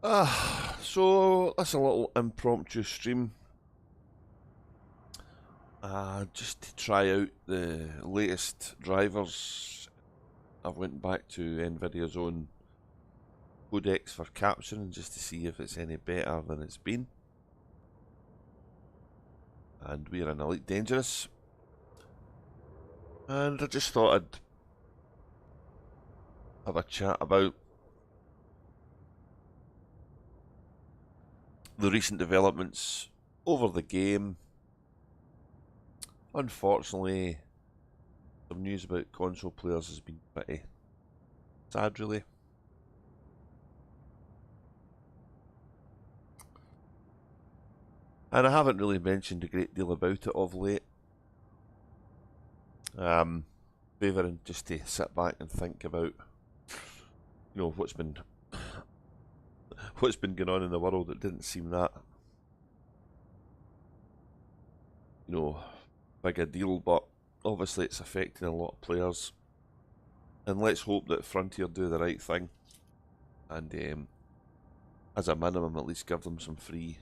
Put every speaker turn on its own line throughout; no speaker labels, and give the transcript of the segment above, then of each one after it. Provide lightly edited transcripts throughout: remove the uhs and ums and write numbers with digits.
So that's a little impromptu stream. Just to try out the latest drivers. I went back to NVIDIA's own codecs for capturing just to see if it's any better than it's been. And we're in Elite Dangerous. And I just thought I'd have a chat about the recent developments over the game. Unfortunately, some news about console players has been pretty sad, really. And I haven't really mentioned a great deal about it of late. Favouring just to sit back and think about, what's been going on in the world. It didn't seem that, big a deal, but obviously it's affecting a lot of players. And let's hope that Frontier do the right thing, and as a minimum, at least give them some free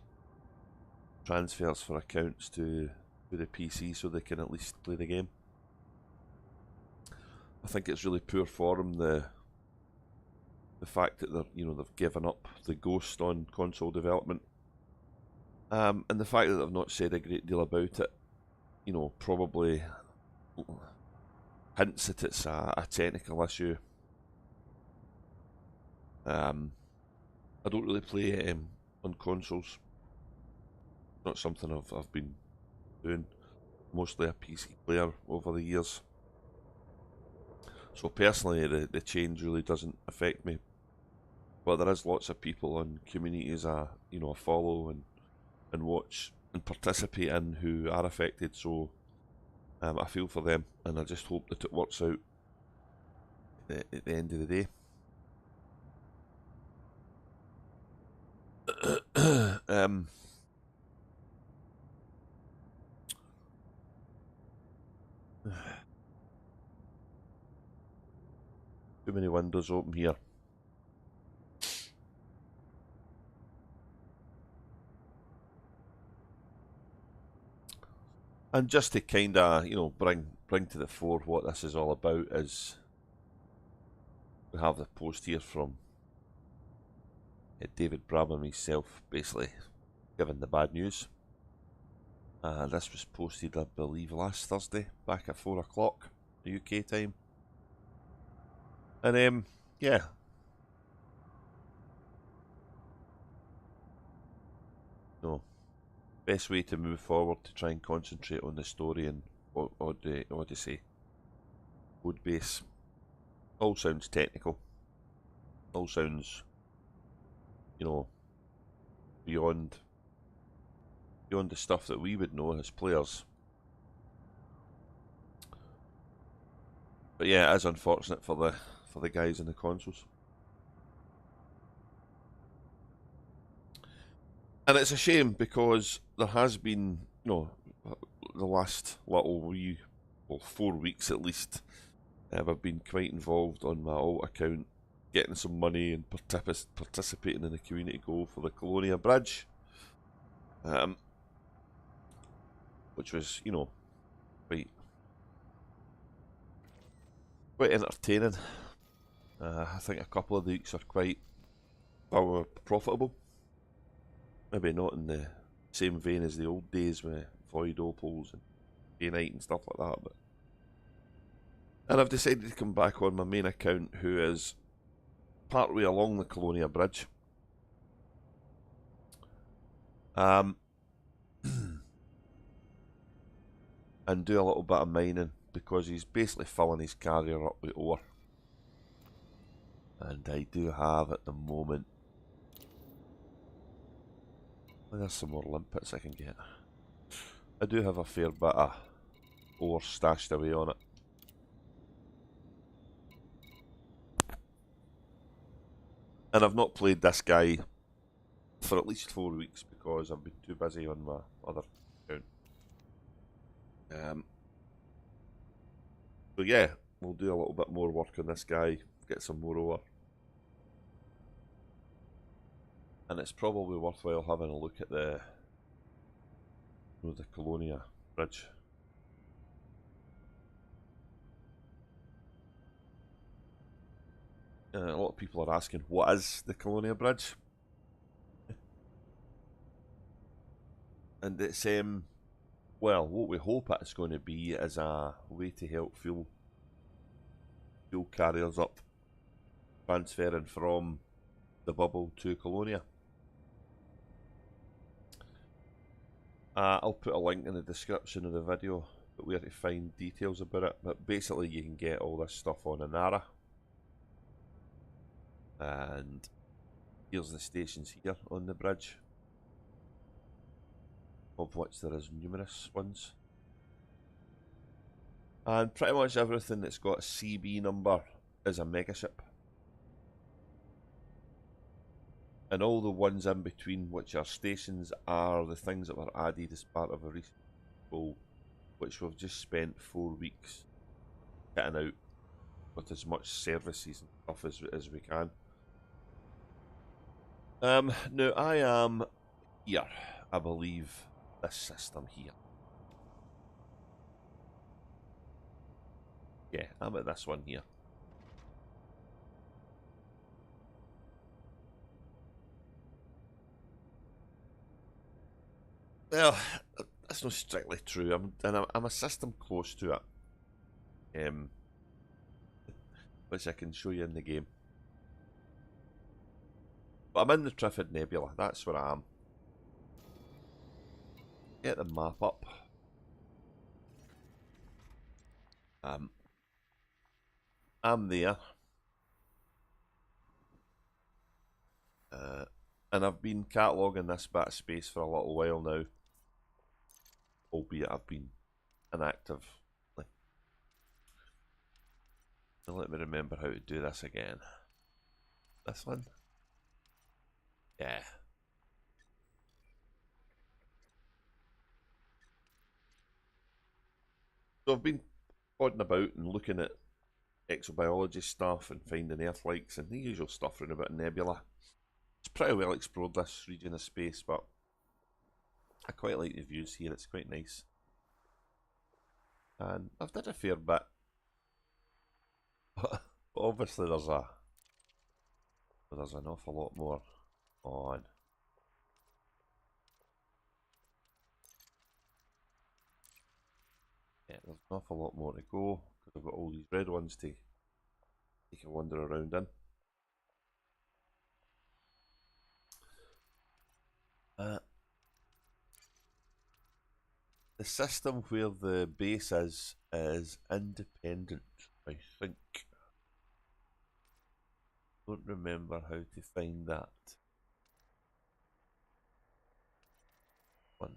transfers for accounts to the PC so they can at least play the game. I think it's really poor form, the fact that they've given up the ghost on console development, and the fact that they've not said a great deal about it, probably hints that it's a technical issue. I don't really play on consoles. Not something I've been doing. Mostly a PC player over the years. So personally, the change really doesn't affect me. But there is lots of people and communities I follow and watch and participate in who are affected. So I feel for them, and I just hope that it works out at the end of the day. Too many windows open here. And just to kind of, bring to the fore what this is all about is we have the post here from David Bram and myself, basically giving the bad news. This was posted, I believe, last Thursday, back at 4 o'clock UK time. And yeah. No. Best way to move forward to try and concentrate on the story and Odyssey code base. All sounds technical. All sounds, beyond the stuff that we would know as players. But yeah, it is unfortunate for the guys in the consoles. And it's a shame because there has been, the last 4 weeks at least, I've been quite involved on my alt account, getting some money and participating in the community goal for the Colonia Bridge, which was, quite entertaining. I think a couple of the weeks are quite profitable. Maybe not in the same vein as the old days with Void Opals and Day Night and stuff like that, and I've decided to come back on my main account, who is partway along the Colonia Bridge. And do a little bit of mining, because he's basically filling his carrier up with ore. And I do have at the moment, there's some more limpets I can get. I do have a fair bit of ore stashed away on it. And I've not played this guy for at least 4 weeks because I've been too busy on my other account. So yeah, we'll do a little bit more work on this guy, get some more ore. And it's probably worthwhile having a look at the Colonia Bridge. A lot of people are asking, what is the Colonia Bridge? And it's well, what we hope it's going to be is a way to help fuel carriers up, transferring from the bubble to Colonia. I'll put a link in the description of the video where to find details about it, but basically you can get all this stuff on Inara. And here's the stations here on the bridge, of which there is numerous ones. And pretty much everything that's got a CB number is a megaship. And all the ones in between, which are stations, are the things that were added as part of a recent goal, which we've just spent 4 weeks getting out with as much services and stuff as we can. Now I am here, I believe, this system here. Yeah, I'm at this one here. Well, that's not strictly true. I'm a system close to it, which I can show you in the game. But I'm in the Trifid Nebula. That's where I am. Get the map up. I'm there. And I've been cataloguing this bit of space for a little while now. Albeit I've been inactive. Let me remember how to do this again. This one? Yeah. So I've been podding about and looking at exobiology stuff and finding Earth-likes and the usual stuff around about Nebula. It's pretty well explored, this region of space, but I quite like the views here. It's quite nice. And I've done a fair bit. But obviously there's an awful lot more on. Yeah, there's an awful lot more to go because I've got all these red ones to take a wander around in. The system where the base is independent, I think. Don't remember how to find that one.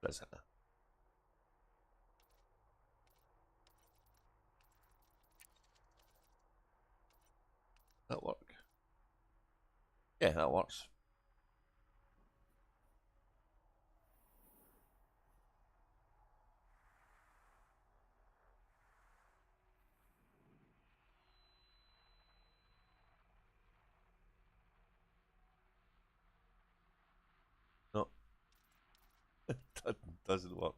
Is it? That work? Yeah, that works. No, it doesn't work.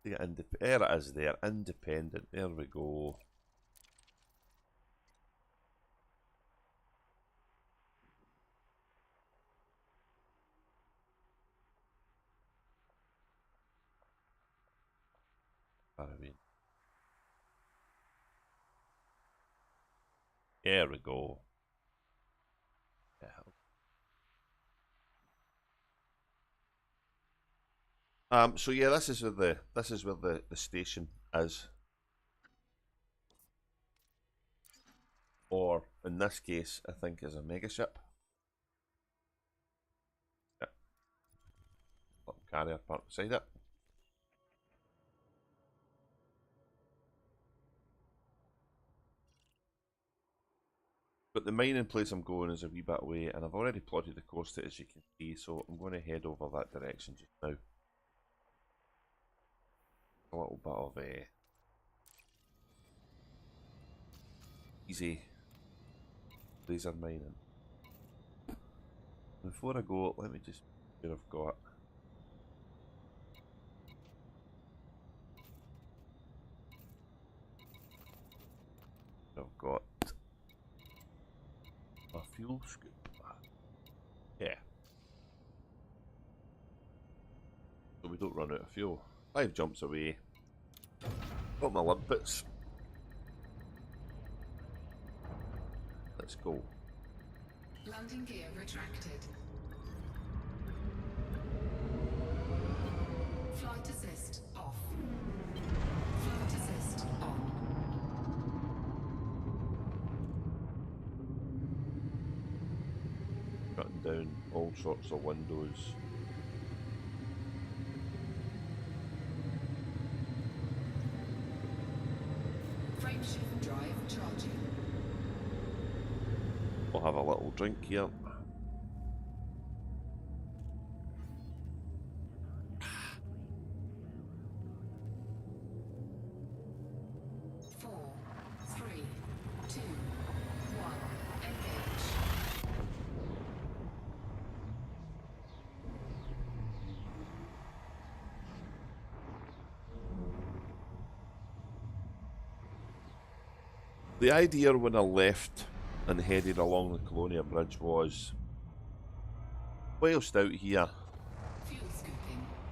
There it is there, independent. There we go. There we go. Yeah. So yeah, this is where the station is. Or in this case, I think is a megaship. Yep. Little carrier parked beside it. But the mining place I'm going is a wee bit away, and I've already plotted the course to it, as you can see, so I'm going to head over that direction just now. A little bit of easy laser mining. Before I go, let me just see what I've got. I've got a fuel scoop. Yeah. So we don't run out of fuel. 5 jumps away. Got my limpets. Let's go.
Landing gear retracted. Flight assist off. Flight assist on.
Shutting down all sorts of windows.
Frameshift drive charging.
We'll have a little drink here. The idea when I left and headed along the Colonia Bridge was, whilst out here,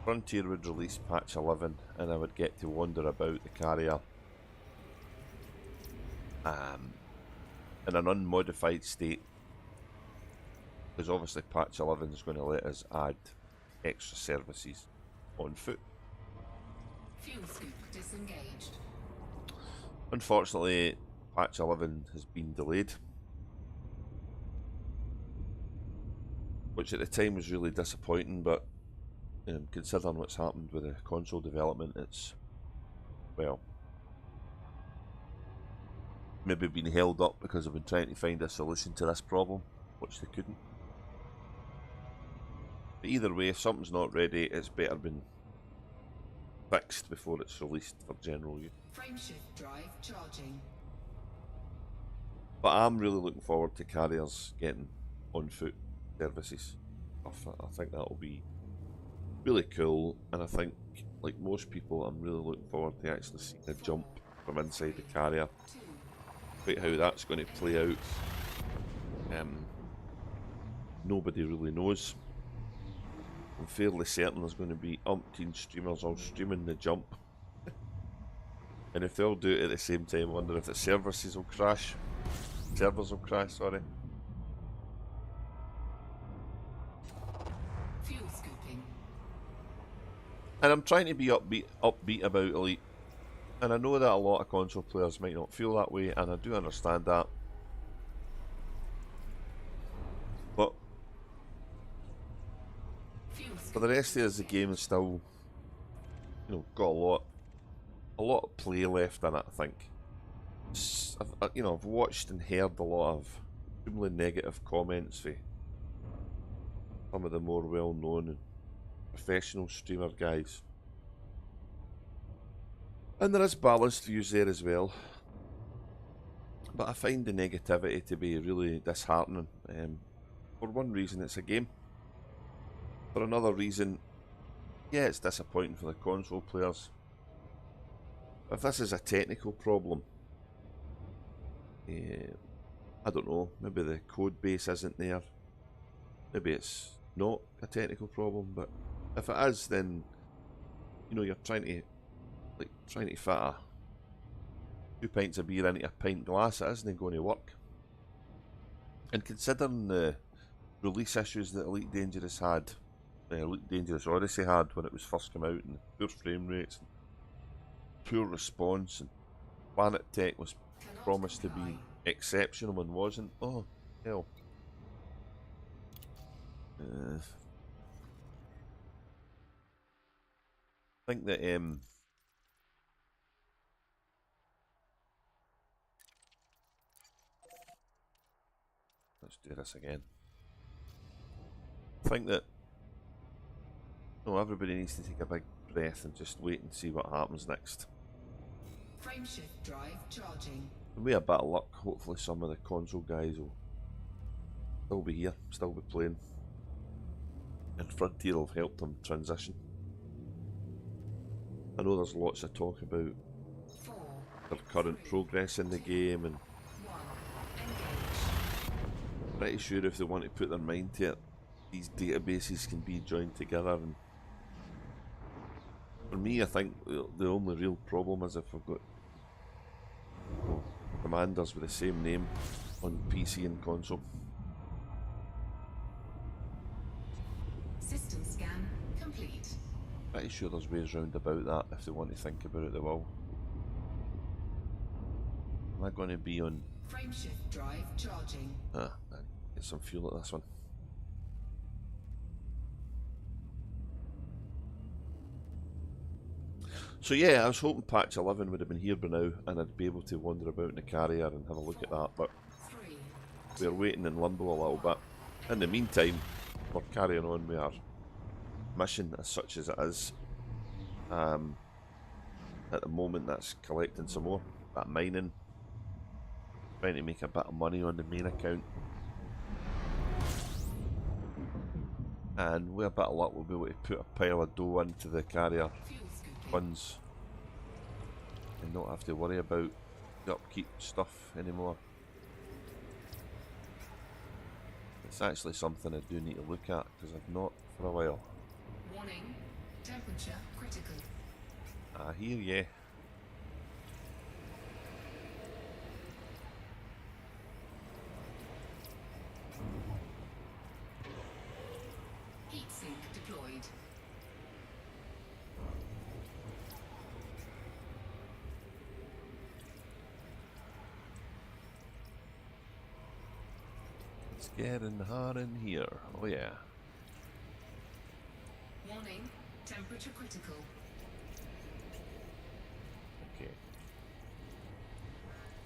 Frontier would release patch 11 and I would get to wander about the carrier in an unmodified state, because obviously patch 11 is going to let us add extra services on foot.
Fuel scoop disengaged.
Unfortunately, patch 11 has been delayed, which at the time was really disappointing, but considering what's happened with the console development, it's, well, maybe been held up because I've been trying to find a solution to this problem, which they couldn't. But either way, if something's not ready, it's better been fixed before it's released for general use.
Frameshift drive charging.
But I'm really looking forward to carriers getting on foot services. I think that'll be really cool, and I think, like most people, I'm really looking forward to actually seeing a jump from inside the carrier. Quite how that's going to play out, nobody really knows. I'm fairly certain there's going to be umpteen streamers all streaming the jump. And if they all do it at the same time, I wonder if the servers will crash. Sorry.
Fuel scooping.
And I'm trying to be upbeat about Elite. And I know that a lot of console players might not feel that way, and I do understand that. But for the rest of us, the game is still, got a lot of play left in it, I think. I've watched and heard a lot of extremely negative comments from some of the more well-known and professional streamer guys. And there is balanced views there as well. But I find the negativity to be really disheartening. For one reason, it's a game. For another reason, yeah, it's disappointing for the console players. If this is a technical problem, I don't know, maybe the code base isn't there. Maybe it's not a technical problem, but if it is, then you're trying to fit a 2 pints of beer into a pint glass. It isn't going to work. And considering the release issues that Elite Dangerous Odyssey had when it was first come out, and poor frame rates, and poor response, and Planet Tech was promised to be exceptional and wasn't. Oh, hell. I think that do this again. I think that everybody needs to take a big breath and just wait and see what happens next.
Frameshift drive charging.
With a bit of luck, hopefully some of the console guys will still be here, still be playing. And Frontier will help them transition. I know there's lots of talk about
4,
their current
3,
progress in the game, and
1. Engage.
pretty sure if they want to put their mind to it, these databases can be joined together. And for me, I think the only real problem is if we've got commanders with the same name on PC and console.
System scan complete.
Pretty sure there's ways round about that if they want to think about it, they will. Am I going to be on...
Frameshift drive charging.
I get some fuel at this one. So yeah, I was hoping patch 11 would have been here by now and I'd be able to wander about in the carrier and have a look at that, but
3,
we're waiting in limbo a little bit. In the meantime, we're carrying on with our mission as such as it is. At the moment that's collecting some more, that mining, trying to make a bit of money on the main account. And with a bit of luck we'll be able to put a pile of dough into the carrier
fuel scooping.
funds and not have to worry about the upkeep stuff anymore. It's actually something I do need to look at because I've not for a while.
Warning, temperature critical.
I hear ya.
Heatsink deployed.
It's getting hot in here. Oh yeah.
Warning, temperature critical.
Okay.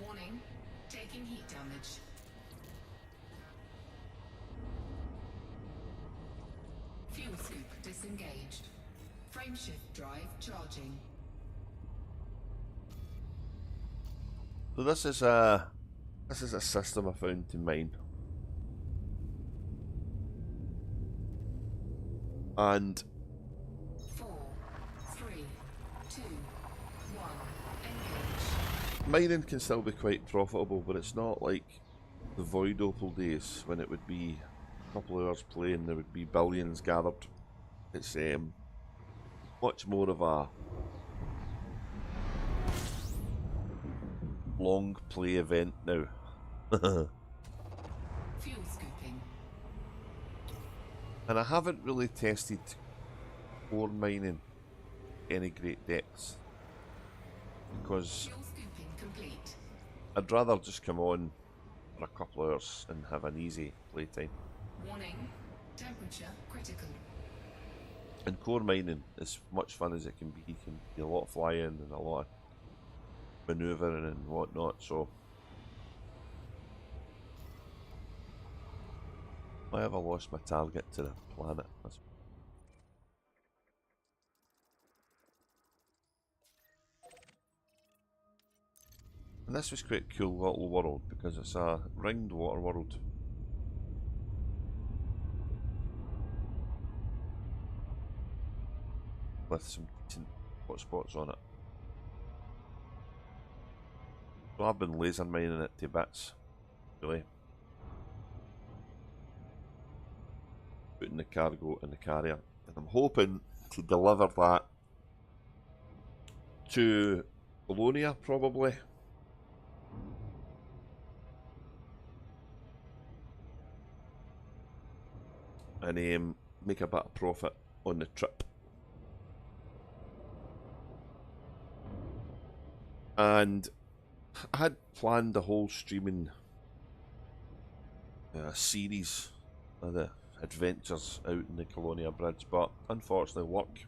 Warning, taking heat damage. Fuel scoop disengaged. Frameshift drive charging.
So this is a system I found to mine. And
4, 3, 2, 1. Engage.
mining can still be quite profitable, but it's not like the Void Opal days when it would be a couple of hours playing, there would be billions gathered. It's much more of a long play event now.
Fuel scooping.
And I haven't really tested ore mining any great depths because
Fuel scooping complete.
I'd rather just come on for a couple of hours and have an easy playtime.
Warning, temperature critical.
And core mining, as much fun as it can be a lot of flying and a lot of manoeuvring and whatnot, so I have lost my target to the planet. And this was quite a cool little world because it's a ringed water world. With some decent hotspots on it. So I've been laser mining it to bits, really. Putting the cargo in the carrier. And I'm hoping to deliver that to Bologna, probably. And make a bit of profit on the trip. And I had planned a whole streaming series of the adventures out in the Colonia Bridge, but unfortunately work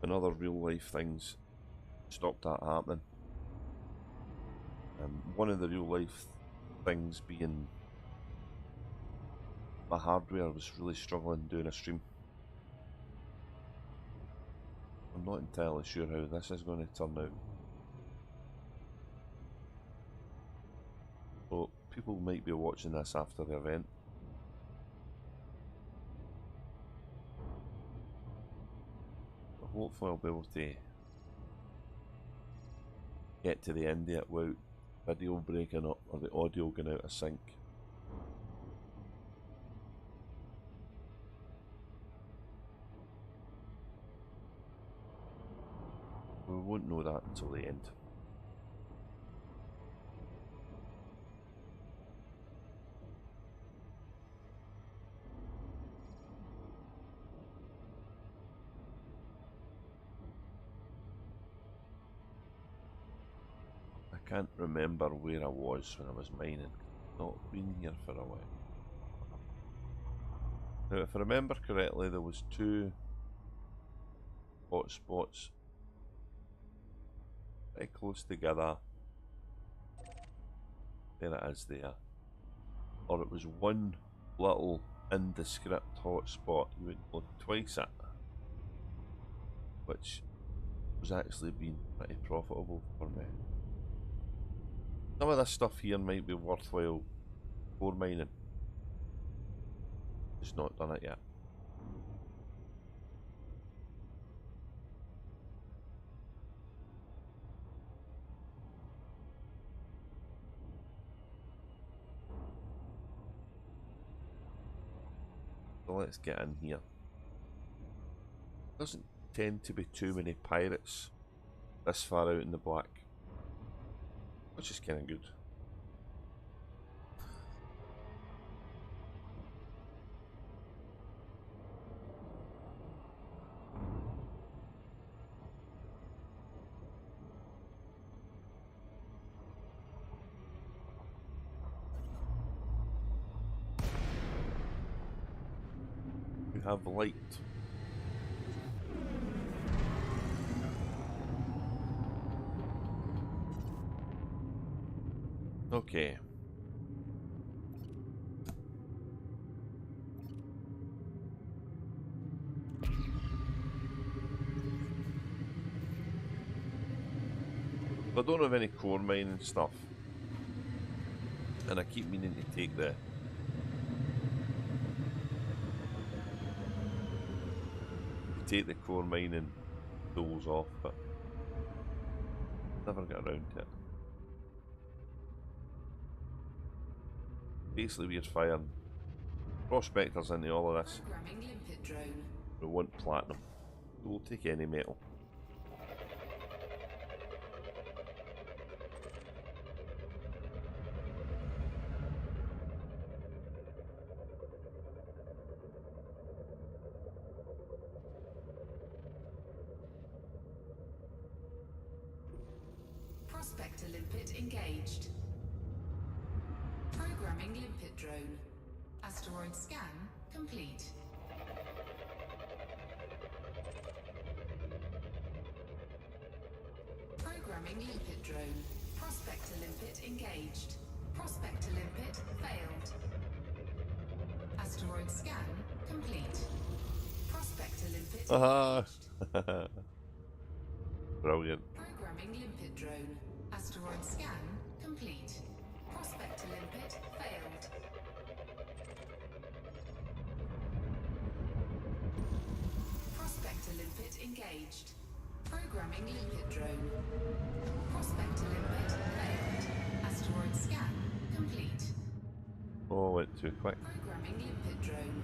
and other real life things stopped that happening. One of the real life things being my hardware was really struggling doing a stream. I'm not entirely sure how this is going to turn out. So people might be watching this after the event. But hopefully I'll be able to get to the end of it without video breaking up or the audio going out of sync. We won't know that until the end. I can't remember where I was when I was mining. Not been here for a while. Now, if I remember correctly, there was 2 hotspots very close together. There it is there. Or it was one little indescript hotspot you would look twice at, which was actually being pretty profitable for me. Some of this stuff here might be worthwhile core mining. Just not done it yet. So let's get in here. Doesn't tend to be too many pirates this far out in the black, which is kind of good. We have light. Okay. I don't have any core mining stuff, and I keep meaning to take the core mining tools off, but never got around to it. Basically, we're firing prospectors into all of this. We want platinum. We'll take any metal.
Prospector limpet engaged. Programming limpet drone. Asteroid scan complete. Programming limpet drone. Prospector limpet engaged. Prospector limpet failed. Asteroid scan complete. Prospector limpet engaged.
Brilliant.
Programming limpet drone. Asteroid scan complete. Prospector limpet failed. Prospector limpet engaged. Programming limpet drone. Prospector limpet failed. Asteroid scan complete.
Oh, went too quick.
Programming limpet drone.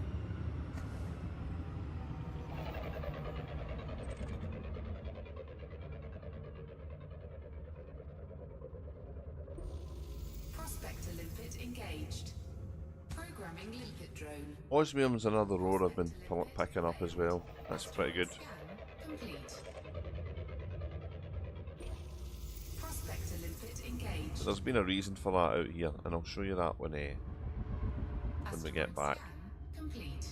Prospector limpet engaged. Programming limpet drone.
Osmium's another ore I've been picking up as well. That's pretty good.
Scan complete. Prospector limpet engaged.
But there's been a reason for that out here, and I'll show you that when we get back.
Complete.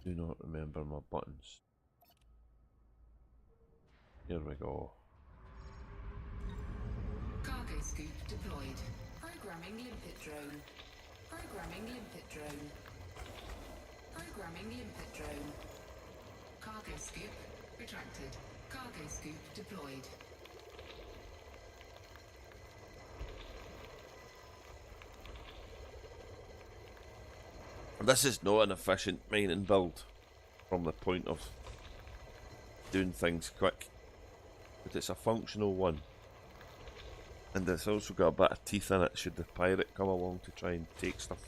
Do not remember my buttons. Here we go.
Cargo scoop deployed. Programming limpet drone. Programming limpet drone. Programming limpet drone. Cargo scoop retracted. Cargo scoop deployed.
This is not an efficient mining build from the point of doing things quick, but it's a functional one, and it's also got a bit of teeth in it should the pirate come along to try and take stuff.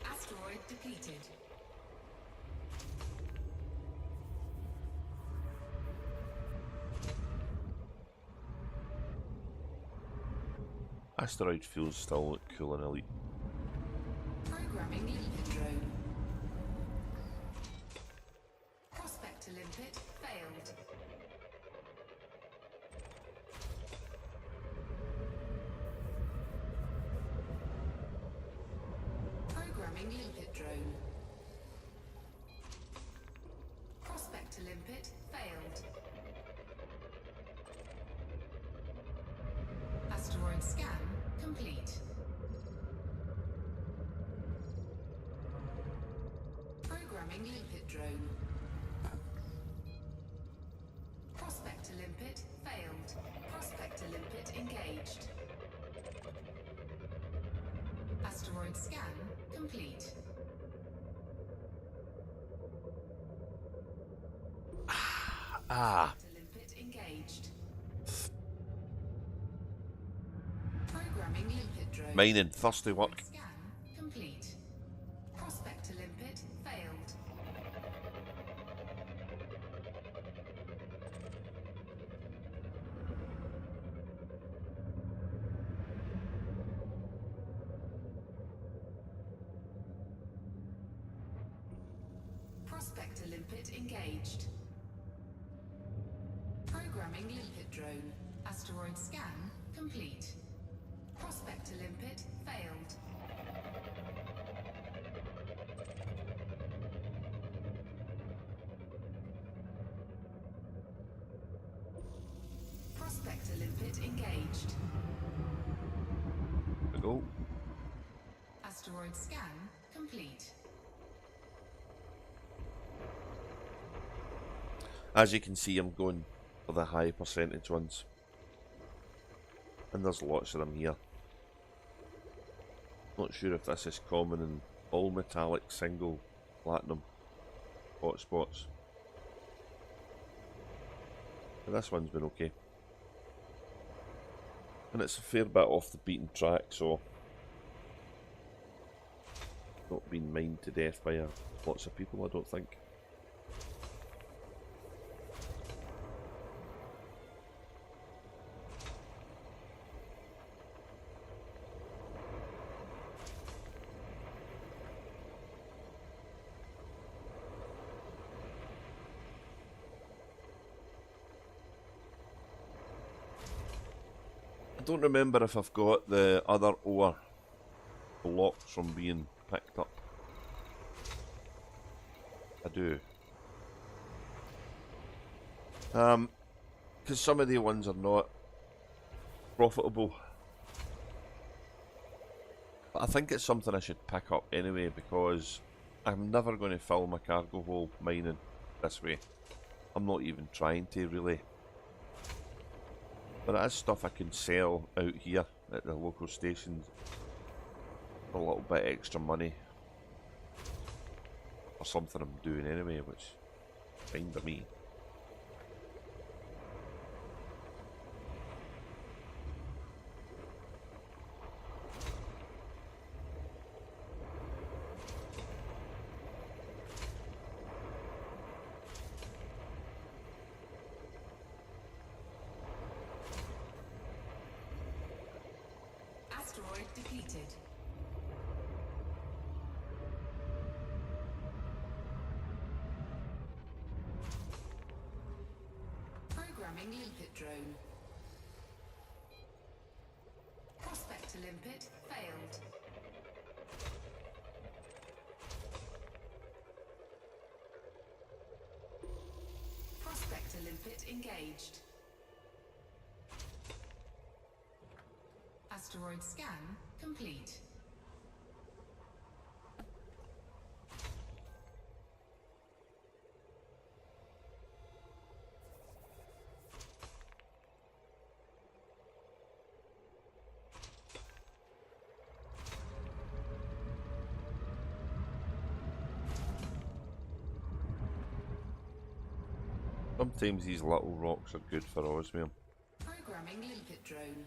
Asteroid depleted.
Asteroid fuels still look cool and elite.
Programming limpet drone. Prospector limpet failed. Programming limpet drone. Prospector limpet failed. Asteroid scan complete. Programming limpet drone. Prospector limpet failed. Prospector limpet engaged. Asteroid scan complete.
Ah,
Prospector limpet engaged. Programming limpet drone.
mining, thirsty work.
Scan complete. Prospector limpet failed. Prospector limpet engaged. Programming limpet drone. Asteroid scan complete. Prospector limpet failed. Prospector limpet engaged.
There we go.
Asteroid scan complete.
As you can see, I'm going for the high percentage ones, and there's lots of them here. Not sure if this is common in all metallic single platinum hotspots, but this one's been okay, and it's a fair bit off the beaten track, so not been mined to death by lots of people, I don't think. I don't remember if I've got the other ore blocked from being picked up. I do. Because some of the ones are not profitable. But I think it's something I should pick up anyway, because I'm never going to fill my cargo hold mining this way. I'm not even trying to, really. But it is stuff I can sell out here at the local stations for a little bit extra money. Or something I'm doing anyway, which is fine by me.
Asteroid depleted. Programming limpet drone. Prospector limpet failed. Prospector limpet engaged. Asteroid scan complete.
Sometimes these little rocks are good for Osmium.
Programming limpet drone.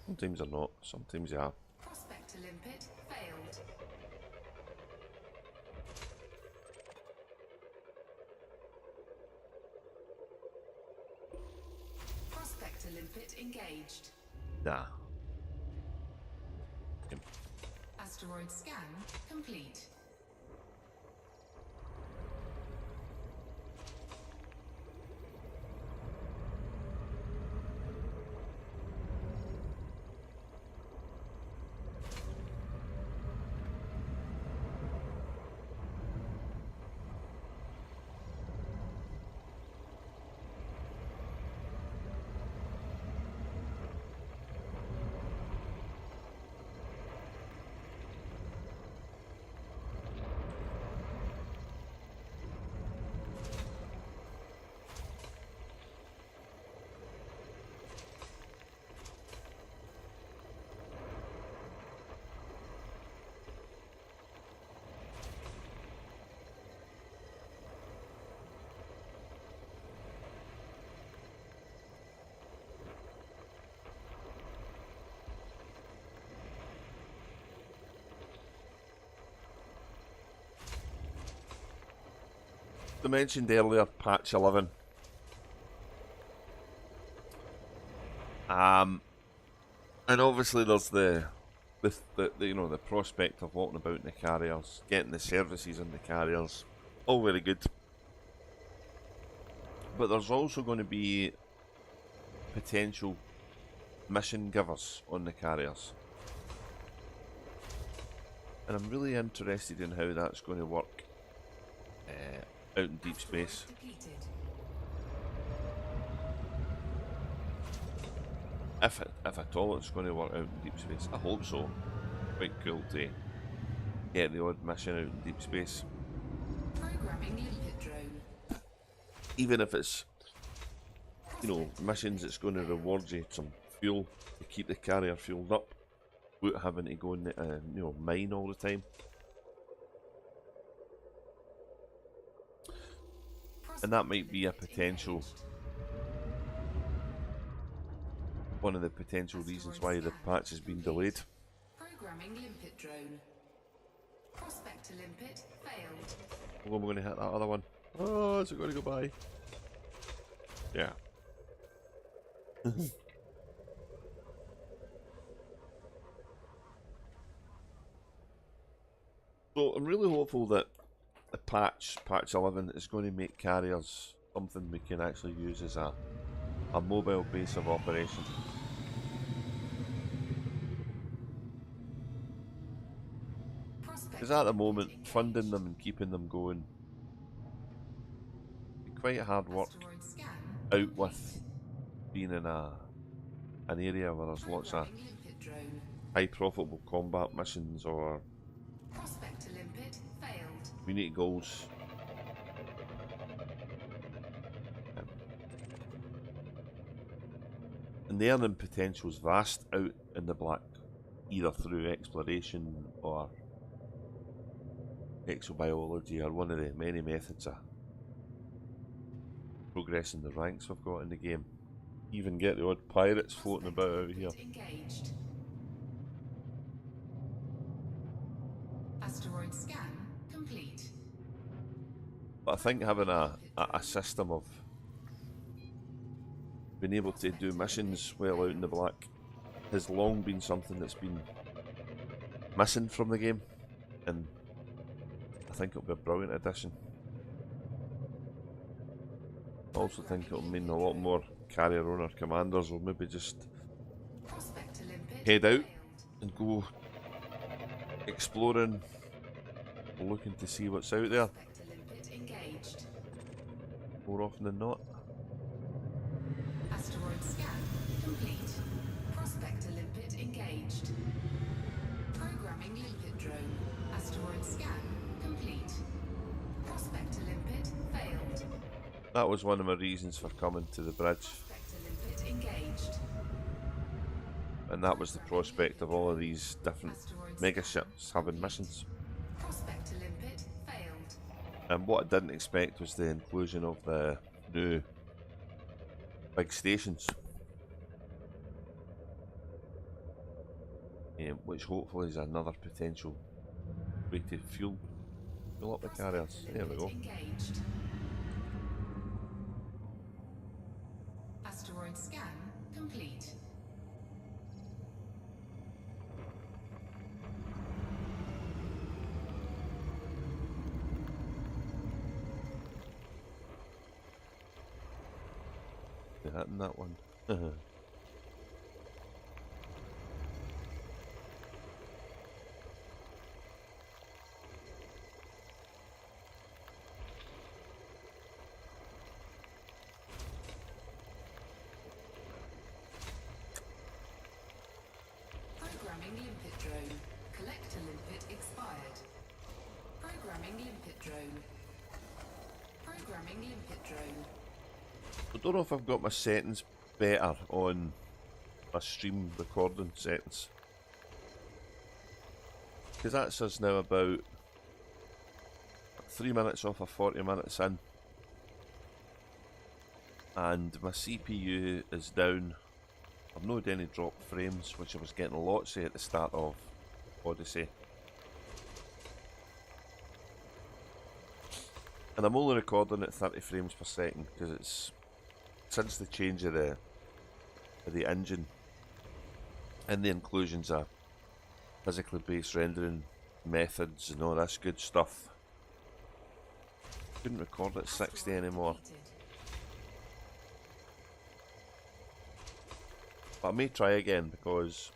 Sometimes they're not. Sometimes they are.
Prospector limpet failed. Prospector limpet engaged.
Nah.
Asteroid scan complete.
I mentioned earlier patch 11. And obviously there's the you know, the prospect of walking about in the carriers, getting the services in the carriers, all very good. But there's also going to be potential mission givers on the carriers, and I'm really interested in how that's going to work out in deep space. If at all it's going to work out in deep space. I hope so. Quite cool to get the odd mission out in deep space.
Programming limpet drone.
Even if it's, you know, missions that's going to reward you some fuel to keep the carrier fueled up without having to go and you know, mine all the time. And that might be a potential, one of the potential reasons why the patch has been delayed.
Programming limpet drone. Prospector limpet failed.
Oh, we're going to hit that other one. Oh, is it going to go by? Yeah. So I'm really hopeful that the patch 11, is going to make carriers something we can actually use as a mobile base of operation. Because at the moment, funding them and keeping them going is quite hard work out with being in an area where there's lots of high profitable combat missions or community goals. And the earning potential is vast out in the black, either through exploration or exobiology, or one of the many methods of progressing the ranks we've got in the game. Even get the odd pirates floating about out here.
Engaged. Asteroid scan complete.
But I think having a system of being able to do missions well out in the black has long been something that's been missing from the game, and I think it'll be a brilliant addition. I also think it'll mean a lot more carrier owner commanders will maybe just head out and go exploring, looking to see what's out there more often than not.
Asteroid scan complete. Prospector limpet engaged. Programming limpet drone. Asteroid scan complete. Prospector limpet failed.
That was one of my reasons for coming to the bridge.
Prospector limpet engaged.
And that was the prospect of all of these different megaships having missions.
Prospector limpet failed.
And what I didn't expect was the inclusion of the new big stations, which hopefully is another potential way to fuel up the carriers. There we go.
Engaged. Asteroid scan complete.
Hitting that one.
Programming limpet drone. Collector limpet expired. Programming limpet drone. Programming limpet drone.
I don't know if I've got my settings better on my stream recording settings, because that's us now about 3 minutes off of 40 minutes in, and my CPU is down. I've not had any drop frames, which I was getting a lot, say, at the start of Odyssey. And I'm only recording at 30 frames per second because it's since the change of the engine and the inclusions of physically based rendering methods and all this good stuff. Couldn't record at 60 anymore. But I may try again because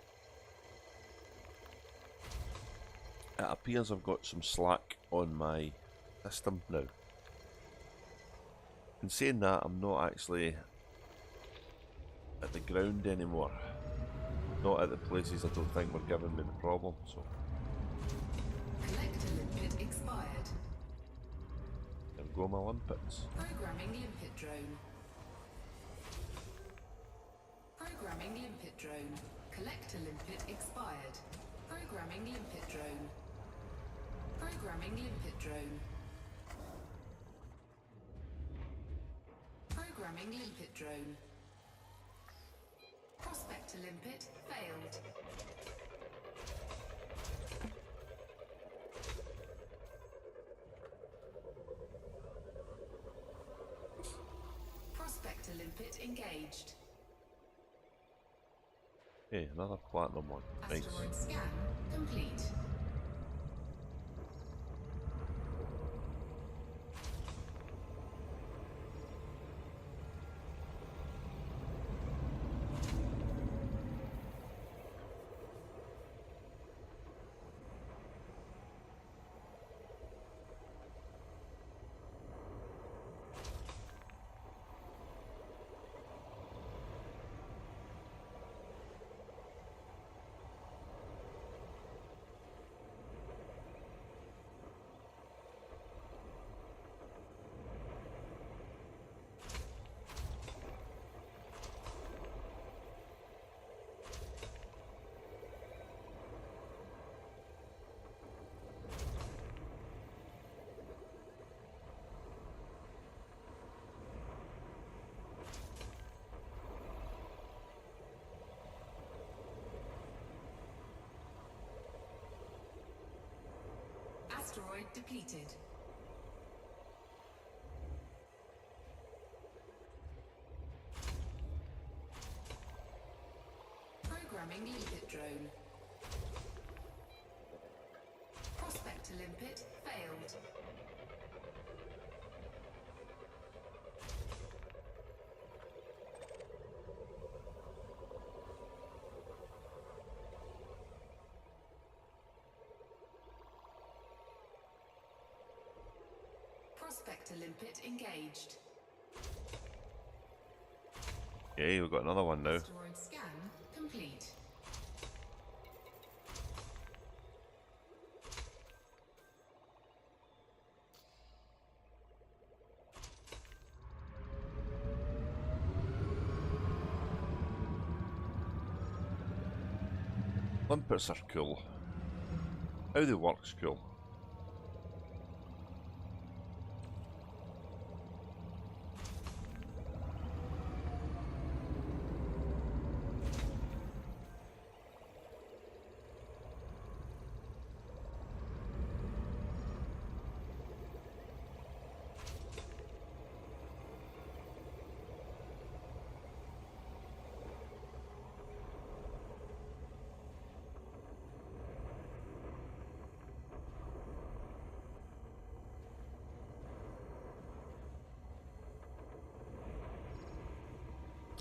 it appears I've got some slack on my system now. In saying that, I'm not actually at the ground anymore. Not at the places I don't think were giving me the problem, so.
Collector limpet expired.
There go my limpets.
Programming limpet drone. Programming limpet drone. Collector limpet expired. Programming limpet drone. Programming limpet drone. Programming limpet drone. Prospector limpet failed. Prospector limpet engaged.
Hey, another platinum one. Nice.
Asteroid scan complete. Asteroid depleted. Programming Programming limpet drone. Prospector limpet failed. Prospector limpet engaged.
Okay, we've got another one now.
Asteroid scan complete.
Limpets are cool. How they work's cool.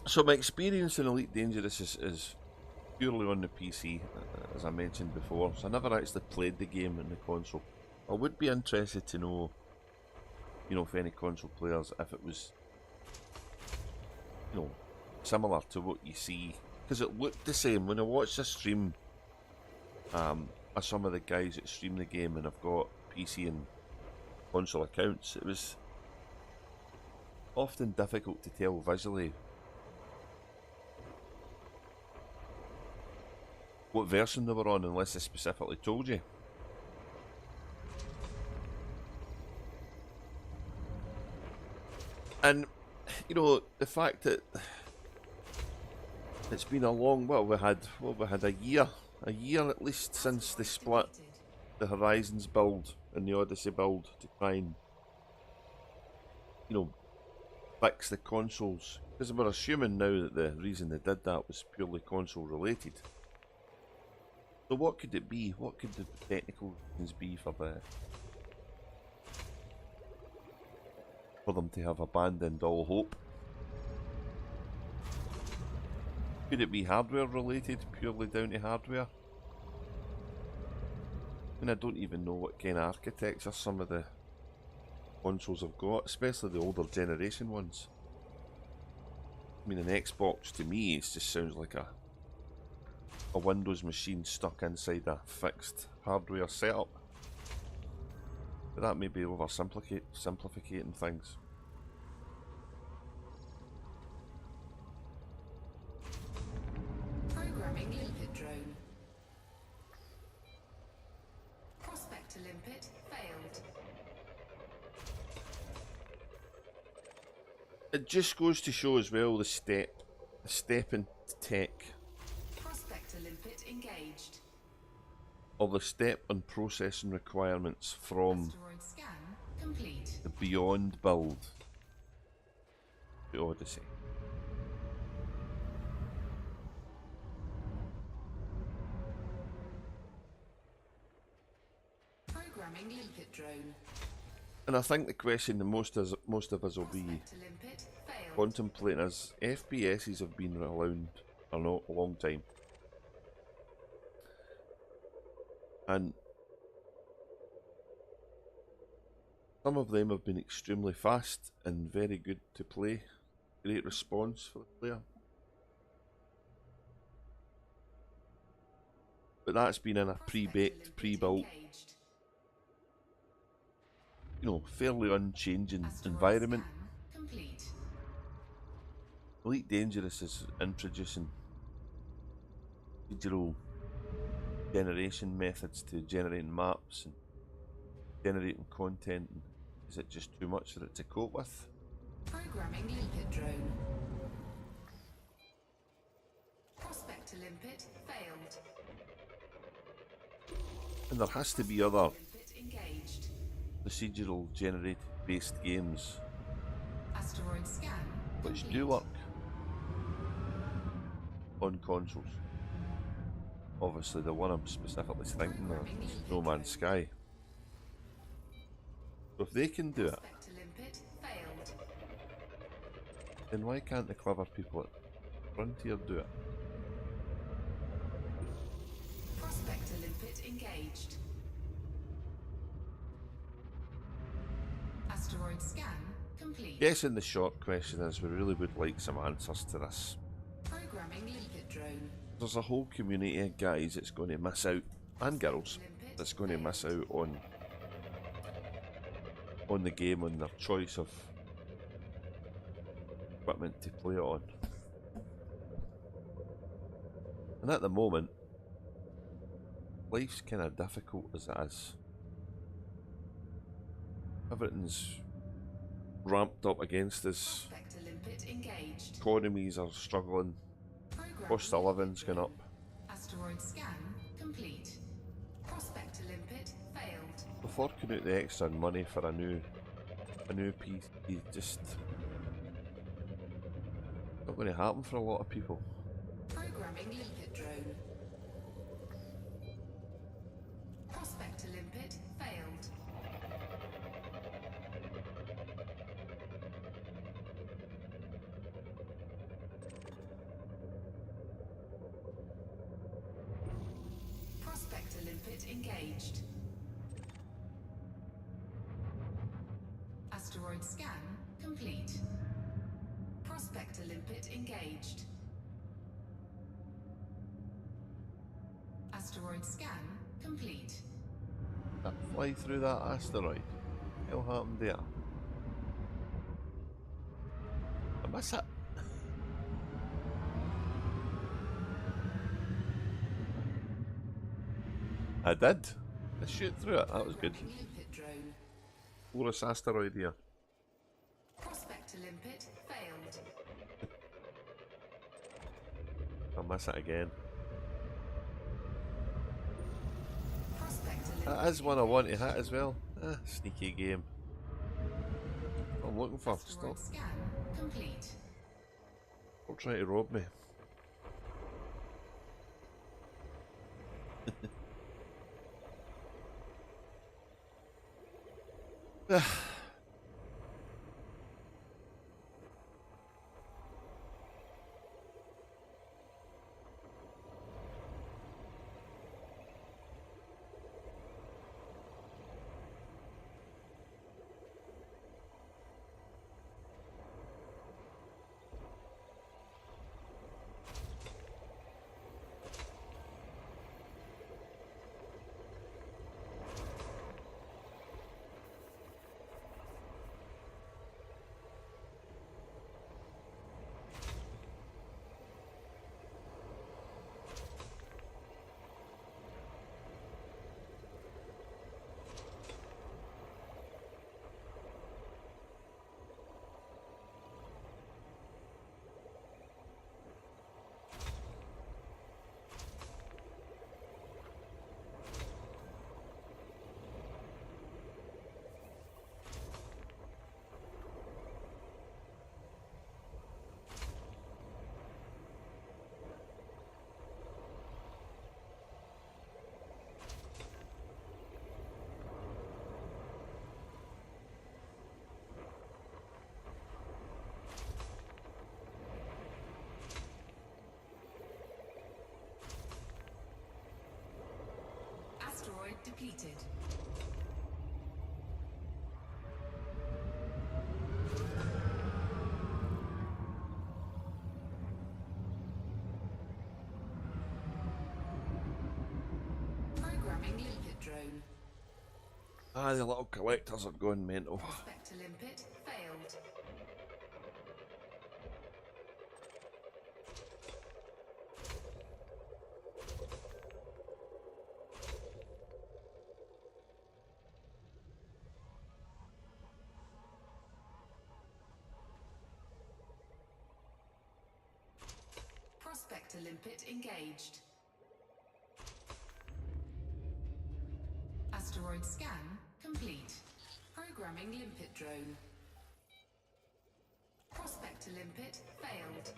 So my experience in Elite Dangerous is purely on the PC, as I mentioned before. So I never actually played the game in the console. I would be interested to know, you know, for any console players, if it was, you know, similar to what you see, because it looked the same when I watched a stream. Of some of the guys that stream the game, and I've got PC and console accounts. It was often difficult to tell visually what version they were on unless they specifically told you. And, you know, the fact that it's been a long, we had a year at least since they split the Horizons build and the Odyssey build to try and, you know, fix the consoles. Because we're assuming now that the reason they did that was purely console related. So what could it be? What could the technical reasons be for them to have abandoned all hope? Could it be hardware related, purely down to hardware? I mean, I don't even know what kind of architecture some of the consoles have got, especially the older generation ones. I mean, an Xbox to me, it just sounds like a Windows machine stuck inside a fixed hardware setup. But that may be simplifying things.
Programming limpet drone. Prospector limpet failed.
It just goes to show as well the step in tech,
Prospector limpet engaged.
or the step in processing requirements from
Asteroid scan complete.
the Beyond build to Odyssey.
Programming limpet drone.
And I think the question that most of us will be
Prospector limpet failed.
contemplating is FPSs have been around a long time. And some of them have been extremely fast and very good to play. Great response for the player. But that's been in a pre-baked, pre-built, you know, fairly unchanging environment.
Complete.
Elite Dangerous is introducing digital generation methods to generating maps and generating content. And is it just too much for it to cope with?
Programming limpet drone. Prospector limpet failed.
And there has to be other
Limpet engaged.
procedural generated based games
Asteroid scan
which
complete.
do work on consoles. Obviously, the one I'm specifically thinking of is No Man's Sky. So if they can do it,
Prospector limpet failed.
then why can't the clever people at Frontier do it?
Prospector limpet engaged. Asteroid scan complete.
Guessing the short question is we really would like some answers to this.
Programming limpet drone.
There's a whole community of guys that's going to miss out, and girls, that's going to miss out on the game, on their choice of equipment to play it on. And at the moment, life's kind of difficult as it is. Everything's ramped up against us.
Prospector limpet engaged.
Economies are struggling. Cost of living's going up.
Asteroid scan complete. Prospector limpet failed.
So forking out the extra money for a new PC just not going to happen for a lot of people.
Programming limpet drone. Prospector limpet failed. Prospector limpet engaged. Asteroid scan complete. Prospector limpet engaged. Asteroid scan complete.
That fly through that asteroid. What happened there? I miss it. I did. I shoot through it. That was good.
Limpet drone.
Horus asteroid here.
Prospector limpet failed.
I'll miss it again.
Prospector limpet
That is one I want to hit as well. Sneaky game. I'm looking for.
Asteroid
Stop.
scan complete.
Don't try to rob me.
Asteroid depleted. Programming limpet drone.
Ah, the little collectors are going mental.
Prospector limpet failed. Prospector limpet engaged. Asteroid scan complete. Programming limpet drone. Prospector limpet failed.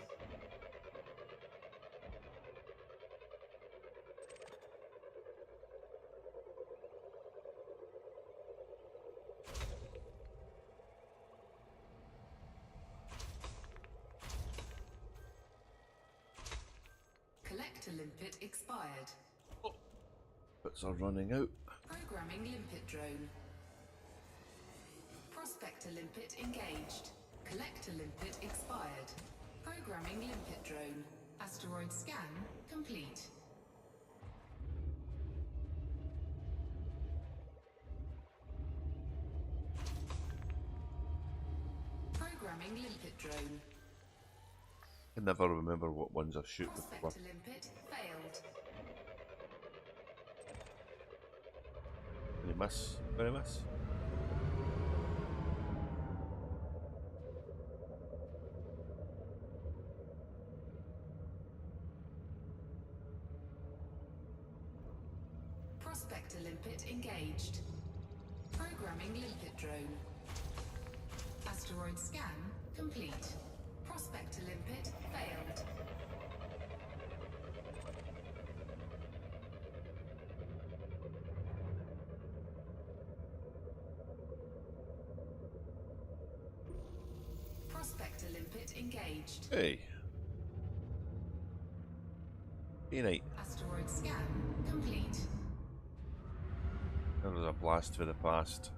limpet expired.
Bits are running out.
Programming limpet drone. Prospector limpet engaged. Collector limpet expired. Programming limpet drone. Asteroid scan complete. Programming limpet drone.
I can never remember what ones I shoot before.
Prospector limpet failed.
Any miss? Very miss?
Prospector limpet engaged. Programming limpet drone. Asteroid scan complete. Prospector limpet failed. Prospector limpet engaged.
Hey! P8.
Asteroid scan complete.
That was a blast for the past.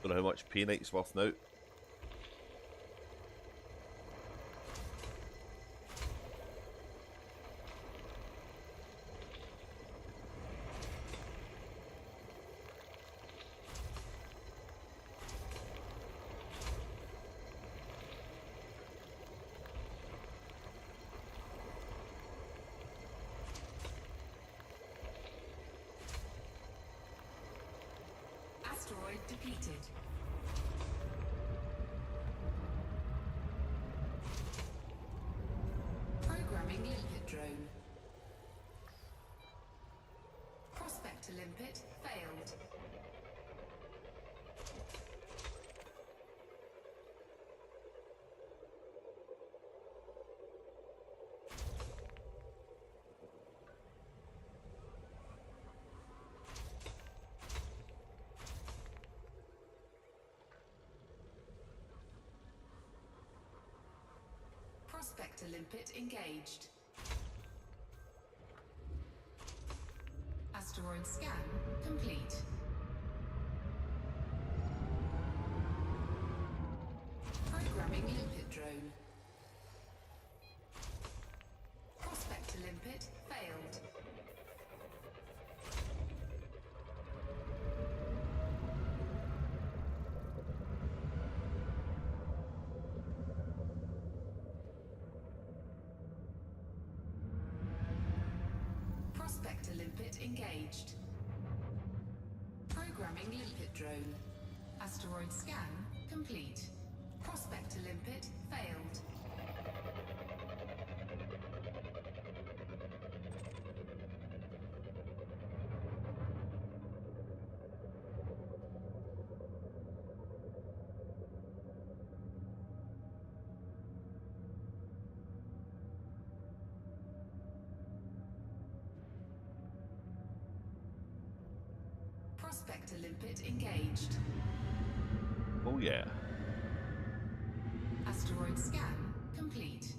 Don't know how much P9's worth now.
Asteroid depleted. Programming limpet drone. Prospector limpet failed. Prospector limpet engaged. Asteroid scan complete. Programming limpet drone. Prospector limpet failed. Prospector limpet engaged. Programming limpet drone. Asteroid scan complete. Prospector limpet failed. Prospector limpet engaged.
Oh yeah.
Asteroid scan complete.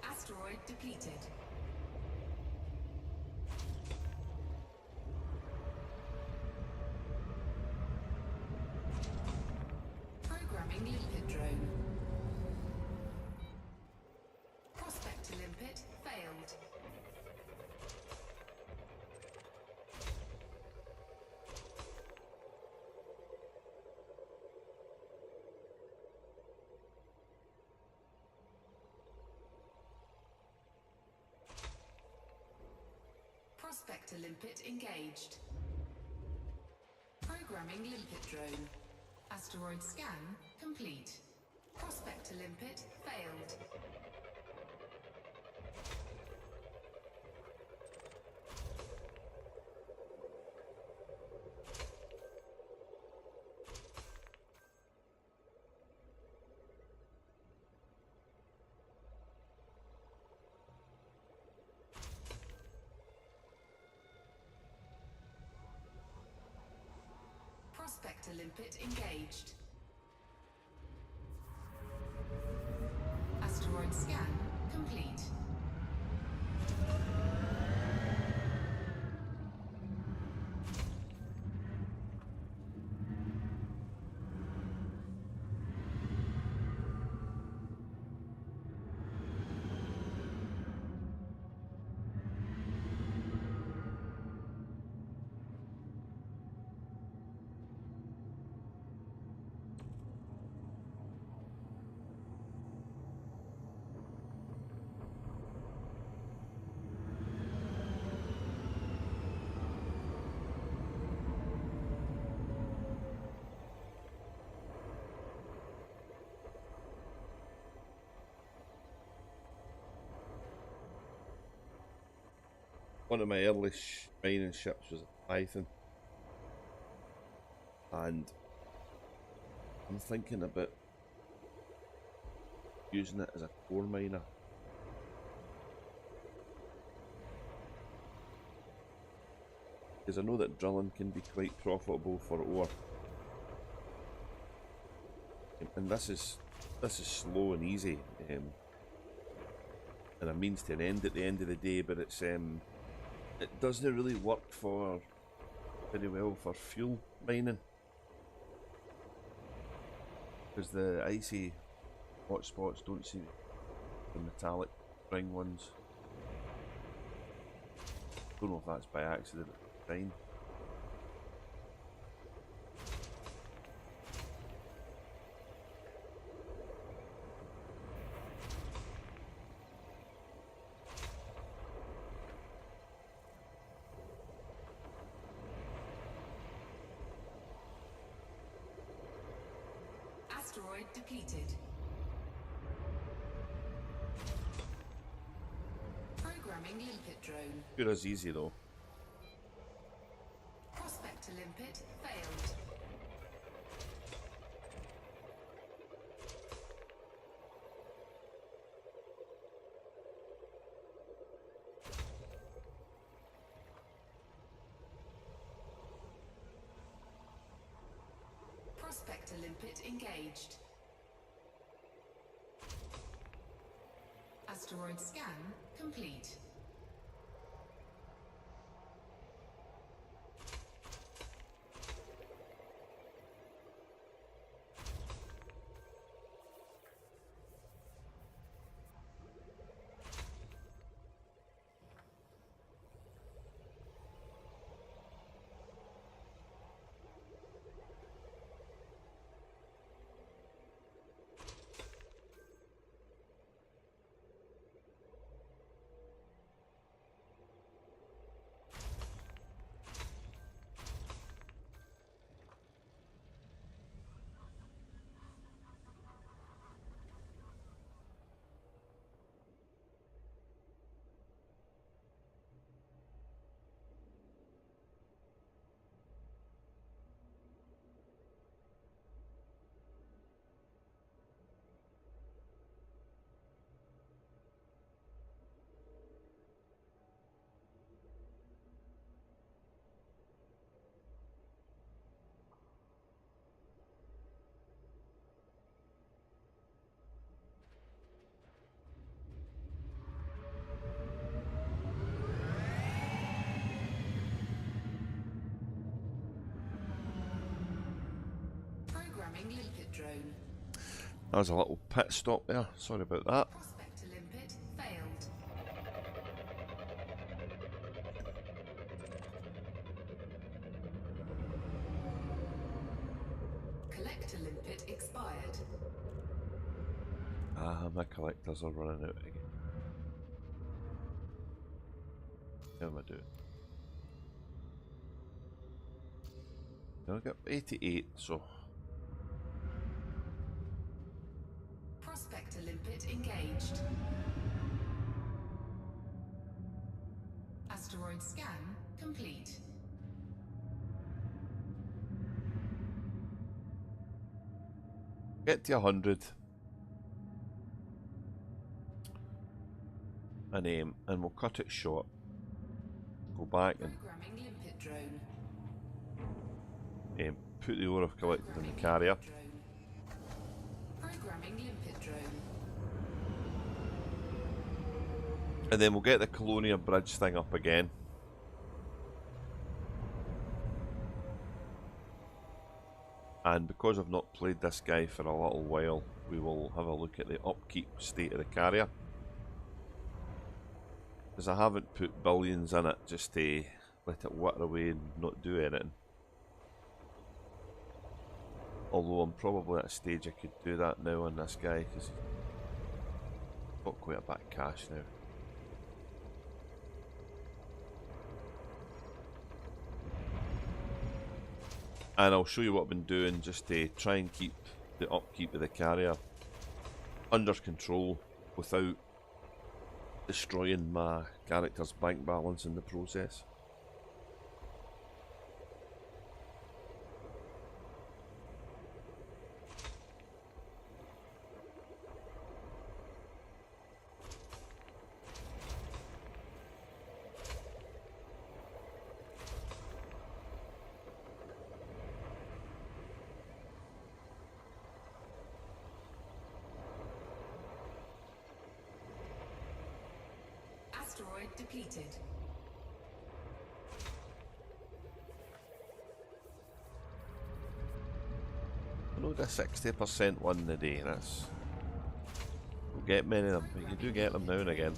Asteroid depleted. Programming limpet drone. Prospector limpet failed. Prospector limpet engaged. Programming limpet drone. Asteroid scan complete. Prospector limpet failed. Prospector limpet engaged. Asteroid scan complete.
One of my early mining ships was a Python, and I'm thinking about using it as a core miner. Because I know that drilling can be quite profitable for ore. And this is slow and easy, and a means to an end at the end of the day, but it's it doesn't really work for very well for fuel mining, because the icy hotspots don't seem the metallic ring ones. Don't know if that's by accident or design.
Asteroid depleted. Programming limpet drone.
Sure is easy though.
Prospector limpet failed. limpet engaged. Asteroid scan complete. Programming limpet drone.
That was a little pit stop there. Sorry about that.
Prospector limpet failed. Collector limpet expired.
Ah, my collectors are running out again. How am I doing? I got 88, so
Prospector limpet engaged. Asteroid scan complete.
get to 100 and we'll cut it short. Go back and
Programming limpet drone.
put the ore I've collected in the carrier.
Programming limpet drone.
And then we'll get the Colonia Bridge thing up again. And because I've not played this guy for a little while, we will have a look at the upkeep state of the carrier. Because I haven't put billions in it just to let it witter away and not do anything. Although I'm probably at a stage I could do that now on this guy, because he's got quite a bit of cash now. And I'll show you what I've been doing just to try and keep the upkeep of the carrier under control without destroying my character's bank balance in the process.
Asteroid depleted.
I know the 60% one a day, that's... Don't get many of them, but you do get them now and again.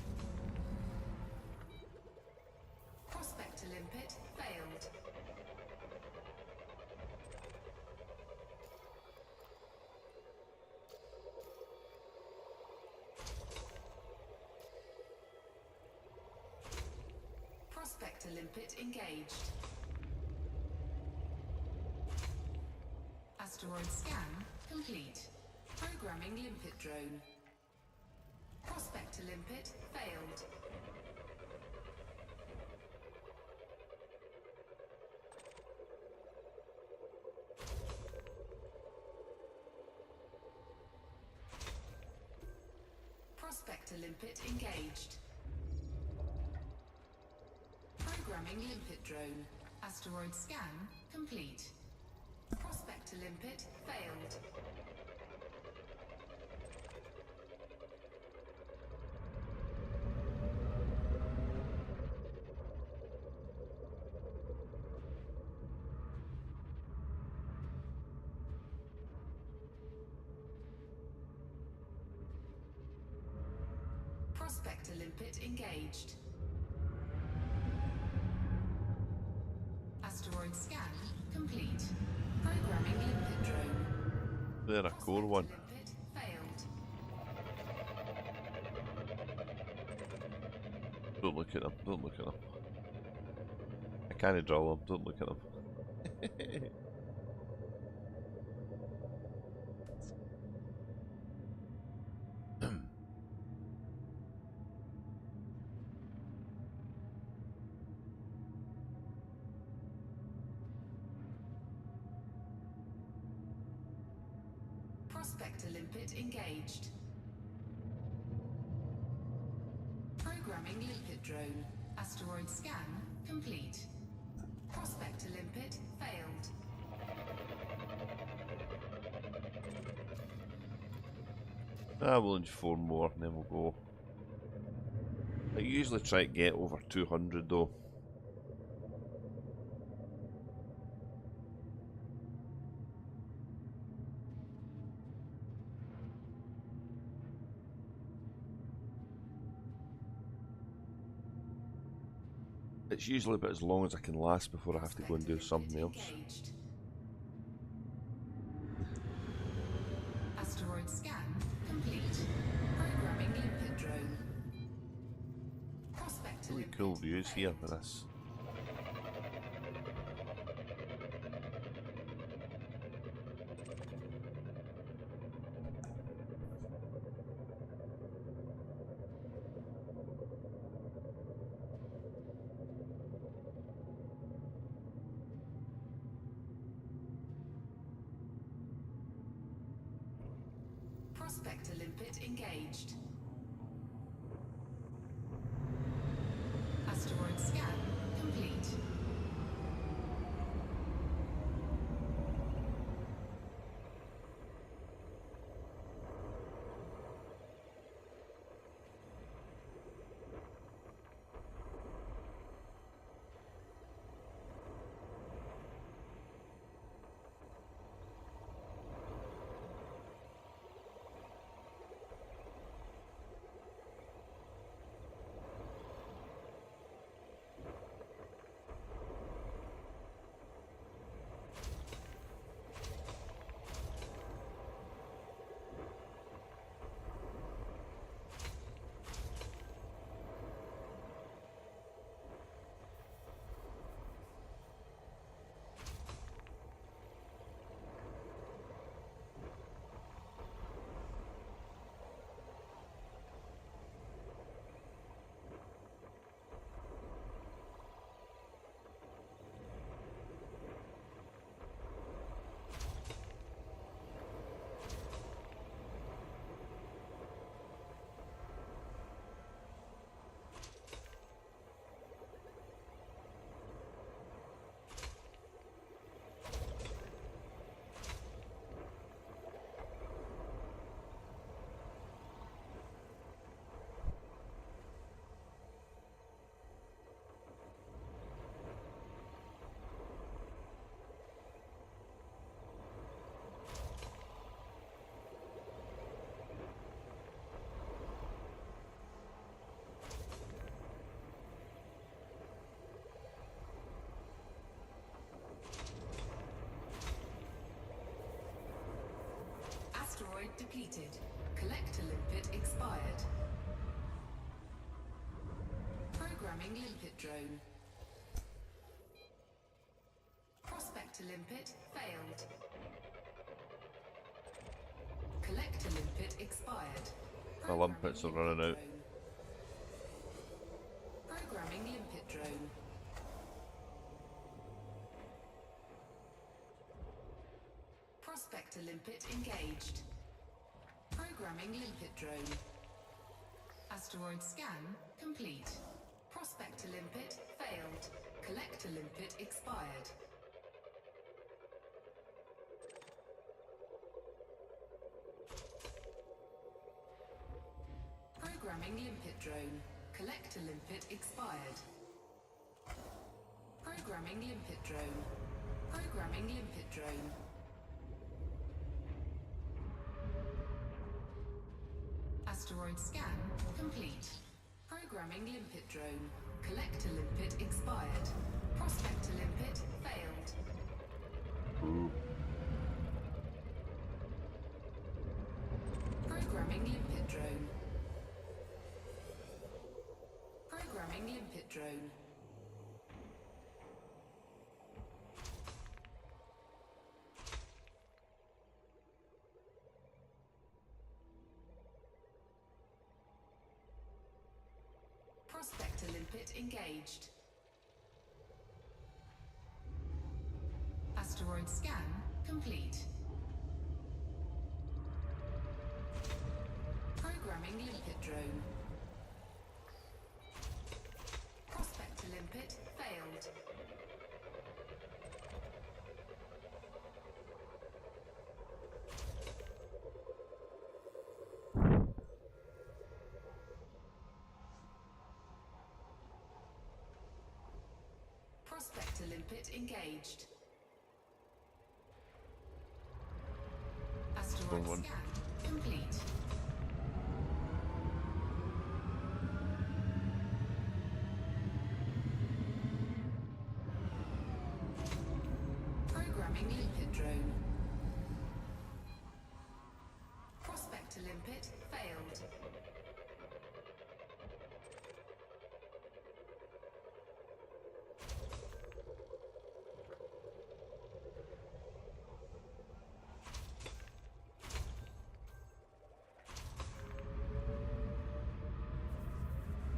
Prospector limpet failed. Prospector limpet engaged. Asteroid scan complete. Programming limpet drone. Prospector limpet failed. Prospector limpet engaged. Programming limpet drone. Asteroid scan complete. Prospector limpet failed. Prospector limpet engaged. Asteroid scan complete. Programming limpet drone.
There, a core one.
Limpet failed.
Don't look at them, don't look at them. I can't draw them, don't look at them.
Prospector limpet engaged. Programming limpet drone. Asteroid scan complete. Prospector limpet failed.
We'll only 4 more and then we'll go. I usually try to get over 200 though. It's usually about as long as I can last before I have to go and do something else.
Asteroid scan complete. Programming limpet drone. Prospector
Really
limpet
cool views here
failed.
for this.
Prospector limpet engaged. Asteroid scan complete. Asteroid depleted. Collector limpet expired. Programming limpet drone. Prospector limpet failed. Collector limpet expired.
My limpets are running out.
Programming limpet drone. Prospector limpet engaged. Programming limpet drone. Asteroid scan complete. Prospector limpet failed. Collector limpet expired. Programming limpet drone. Collector limpet expired. Programming limpet drone. Programming limpet drone. Asteroid scan complete. Programming limpet drone. Collector limpet expired. Prospector limpet failed.
Ooh.
Programming limpet drone. Programming limpet drone. Prospector limpet engaged. Asteroid scan complete. Programming limpet drone. Prospector limpet failed. Prospector limpet engaged. Asteroid
Wrong one.
scan complete. Programming limpet drone. Prospector limpet failed.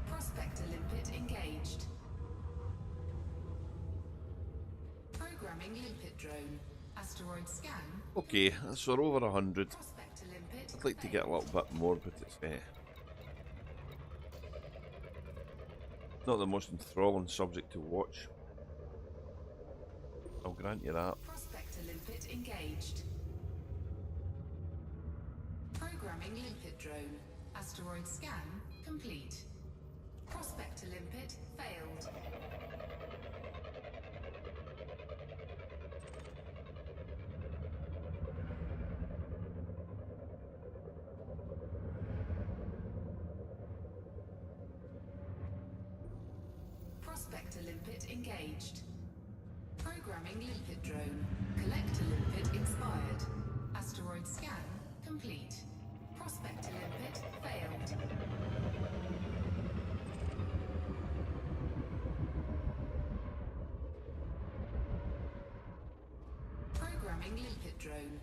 Prospector limpet engaged. Programming limpet drone. Asteroid scan.
Okay, so we're over 100.
Prospector limpet.
I'd like to get a little bit more, but it's not the most enthralling subject to watch. I'll grant you that.
Prospector limpet engaged. Programming limpet drone. Asteroid scan complete. Prospector limpet failed. Prospector limpet engaged. Programming limpet drone. Collector limpet expired. Asteroid scan complete. Prospector limpet failed. Programming limpet drone.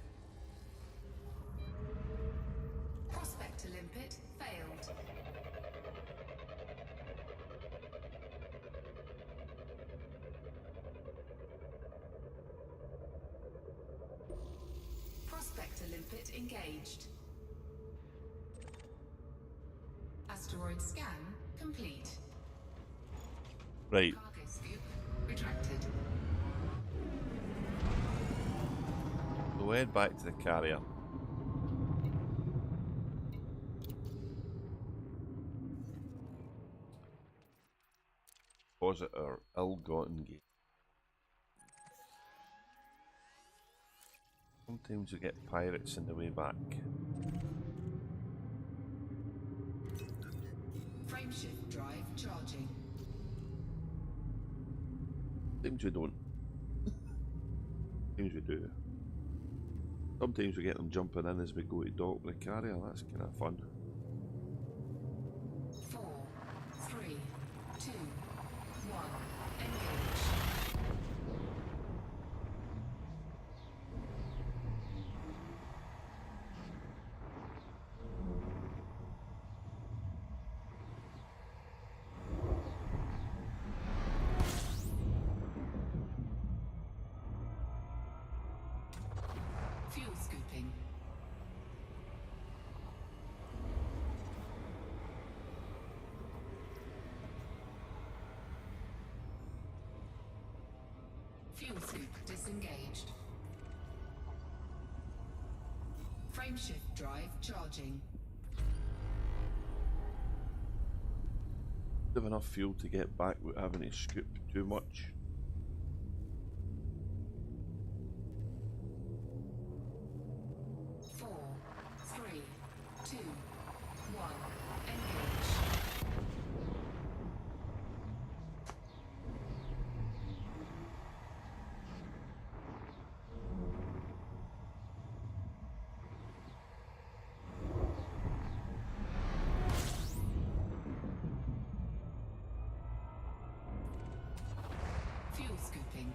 Prospector limpet failed. Prospector limpet engaged. Asteroid scan complete.
Right,
Cargo scoop retracted.
so we'll head back to the carrier. Deposit our ill-gotten gain. Sometimes we get pirates in the way back.
Frameshift drive charging.
Sometimes we don't. Sometimes we do. Sometimes we get them jumping in as we go to dock with the carrier. That's kind of fun.
4, 3, 2, 1. Engage. Fuel scooping. Fuel scoop disengaged. Frameshift drive charging.
have enough fuel to get back without having to scoop too much.
Scooping.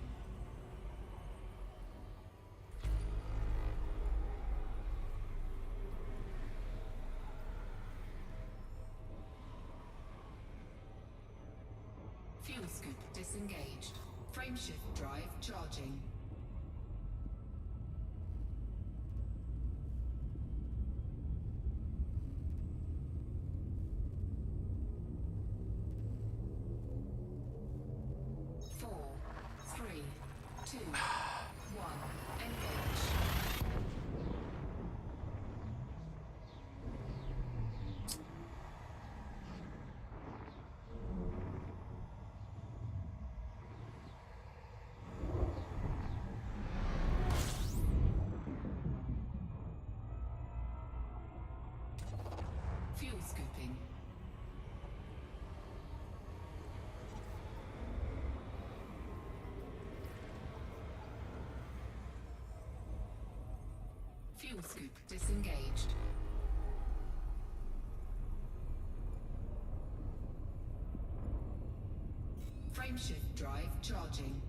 Fuel scoop disengaged. Frameshift drive charging. Fuel scooping. Fuel scoop disengaged. Frameshift drive charging.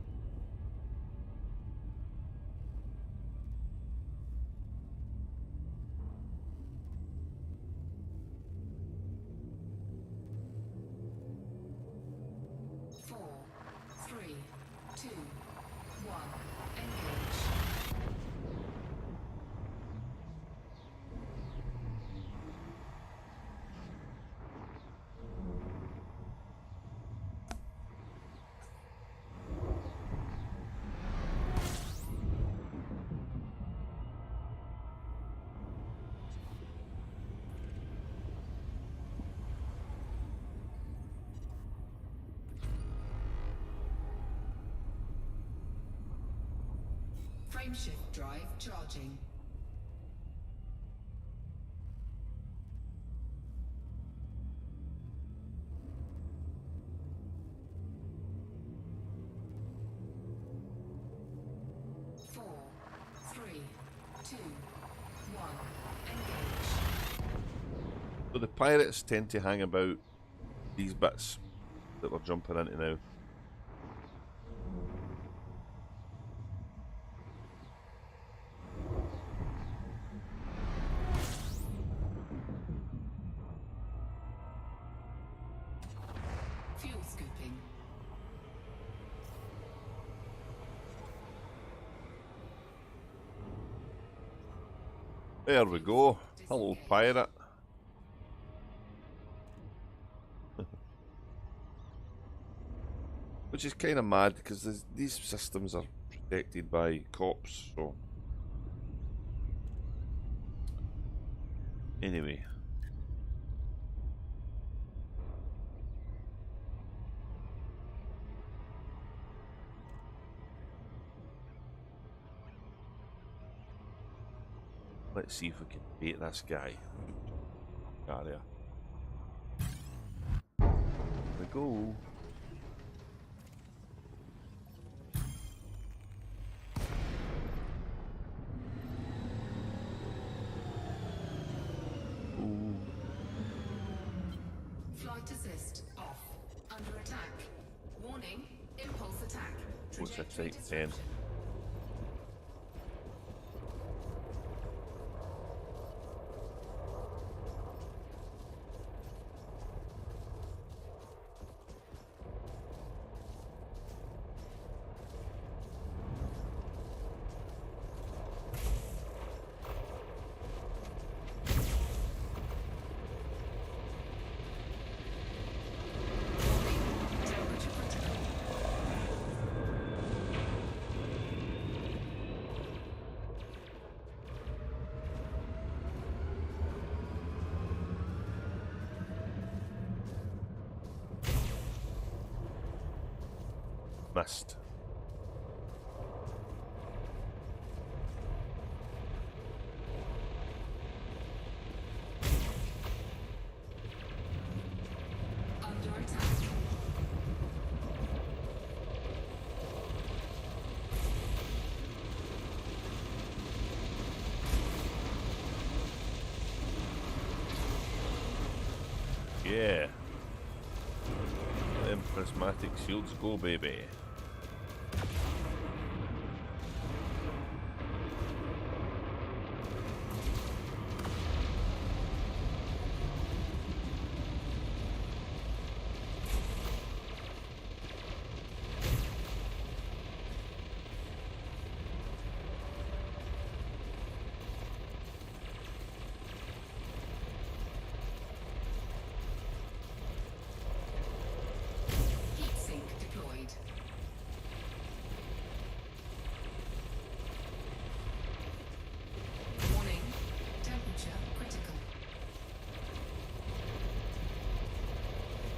Frameshift drive charging. Four, three, two, one, engage.
So the pirates tend to hang about these bits that we're jumping into now.
Fuel scooping.
There we go. Hello, pirate. Which is kind of mad because these systems are protected by cops, so. Anyway. Let's see if we can bait this guy. Area. There we go. Ooh.
Flight assist off. Under attack. Warning, impulse attack.
What's that
Trajectory
take? 10.
disruption. Temperature critical.
Missed.
Under attack.
Yeah. Let them prismatic shields go, baby.
Heat sink deployed. Warning. Temperature critical.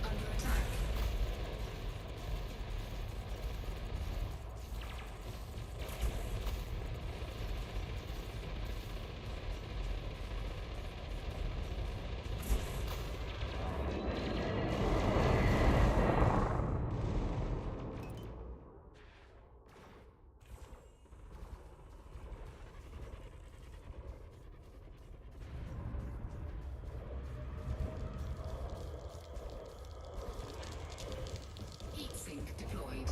Under attack. Heat sink deployed.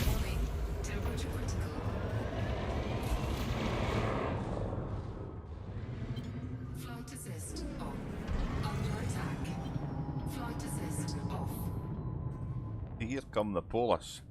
Warning. Temperature critical. Flight assist on. Under attack. Flight assist off.
Here come the Polis.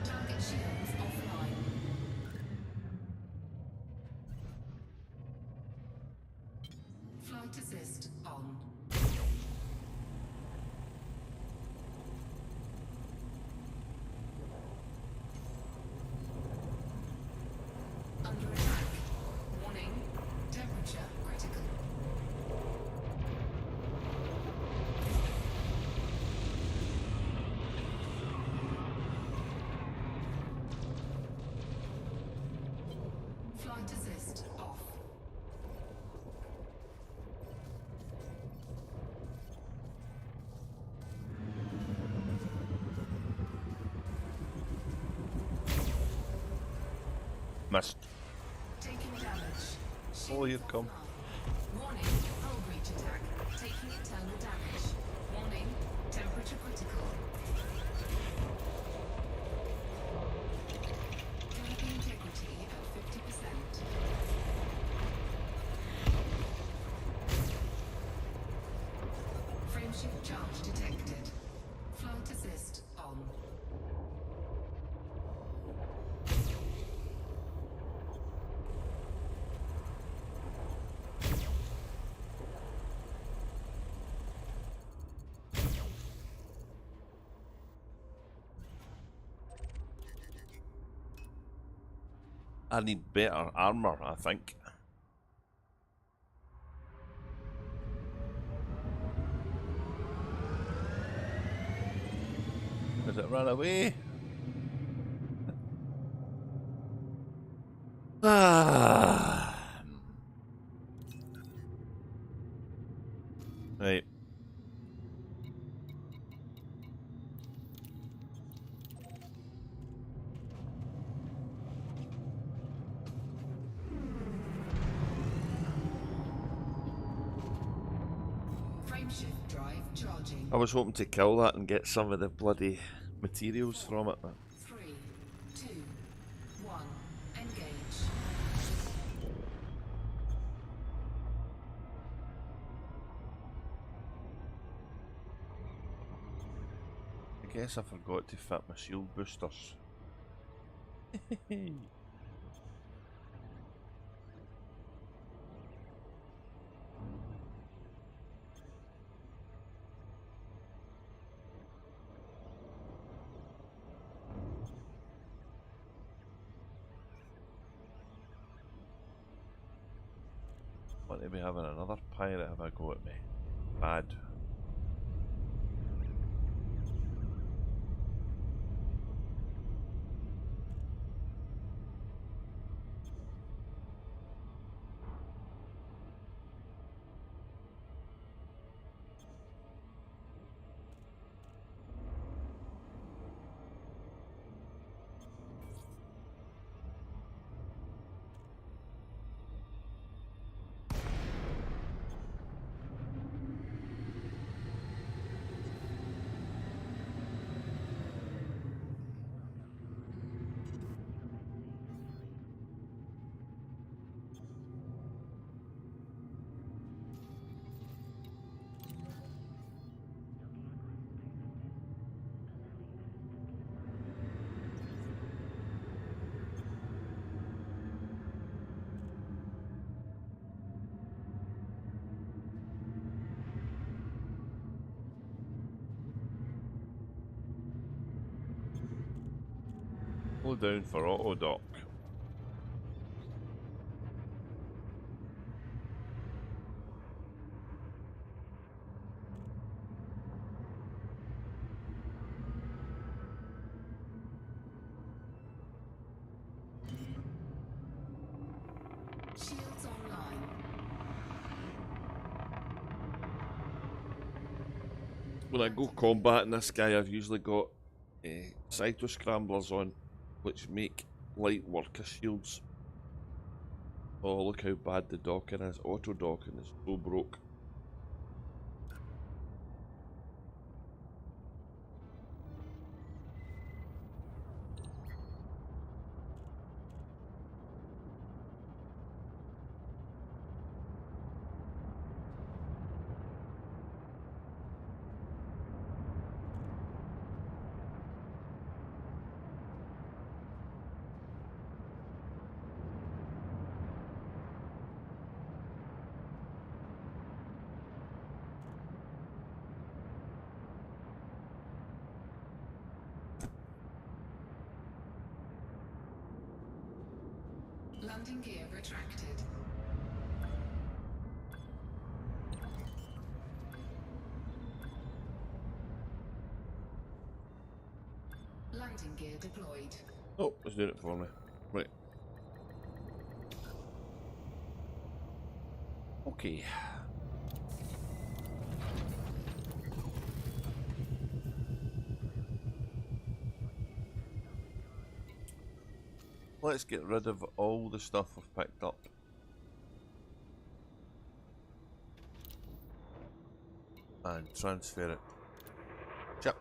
Target shields offline. Flight assist on. Under attack. Warning. Temperature critical. Flight assist off.
Missed.
Taking damage.
Oh, here
Shields
come.
offline. Warning. Hull breach attack. Taking internal damage. Warning. Temperature critical. Turbo integrity at 50%. Frameshift charge detected. Flight assist on.
I need better armor, I think. It ran away. Ah. Right.
Frameshift drive charging.
I was hoping to kill that and get some of the bloody materials from it.
3, 2, 1. Engage.
I guess I forgot to fit my shield boosters. Want to be having another pirate have a go at me? Bad. Hold down for auto dock.
Shields online.
When I go combating this guy, I've usually got cyto scramblers on, which make light work of shields. Oh, look how bad the docking is. Auto docking is so broke.
Landing gear retracted. Landing gear deployed.
Oh, it's doing it for me. Right. Okay. Let's get rid of all the stuff we've picked up. And transfer it. Chip.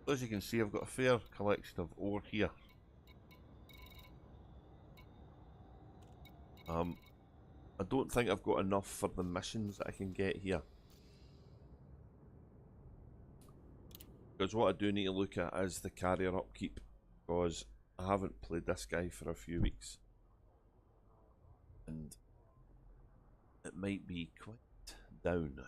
As you can see, I've got a fair collection of ore here. I don't think I've got enough for the missions that I can get here. Because what I do need to look at is the carrier upkeep, because I haven't played this guy for a few weeks. And it might be quite down.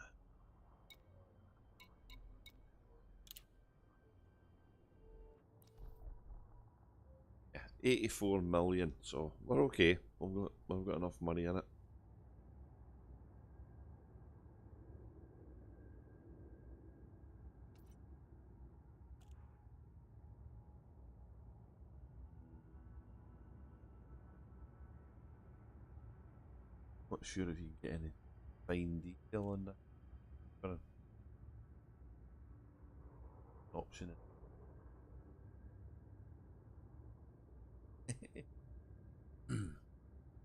Yeah, 84 million, so we're okay. We've got enough money in it. Not sure if you can get any fine detail on that. For an option.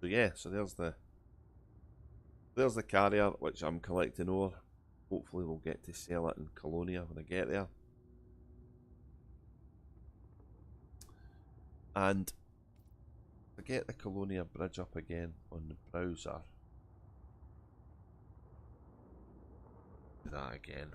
So yeah, so there's the carrier which I'm collecting ore. Hopefully we'll get to sell it in Colonia when I get there. And to get the Colonia bridge up again on the browser. Do that again.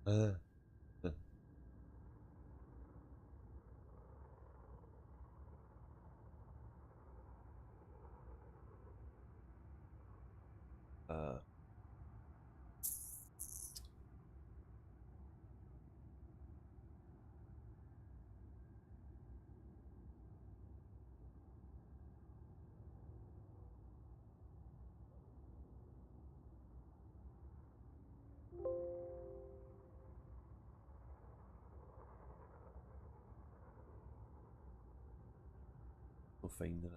Uh, uh, we'll find it.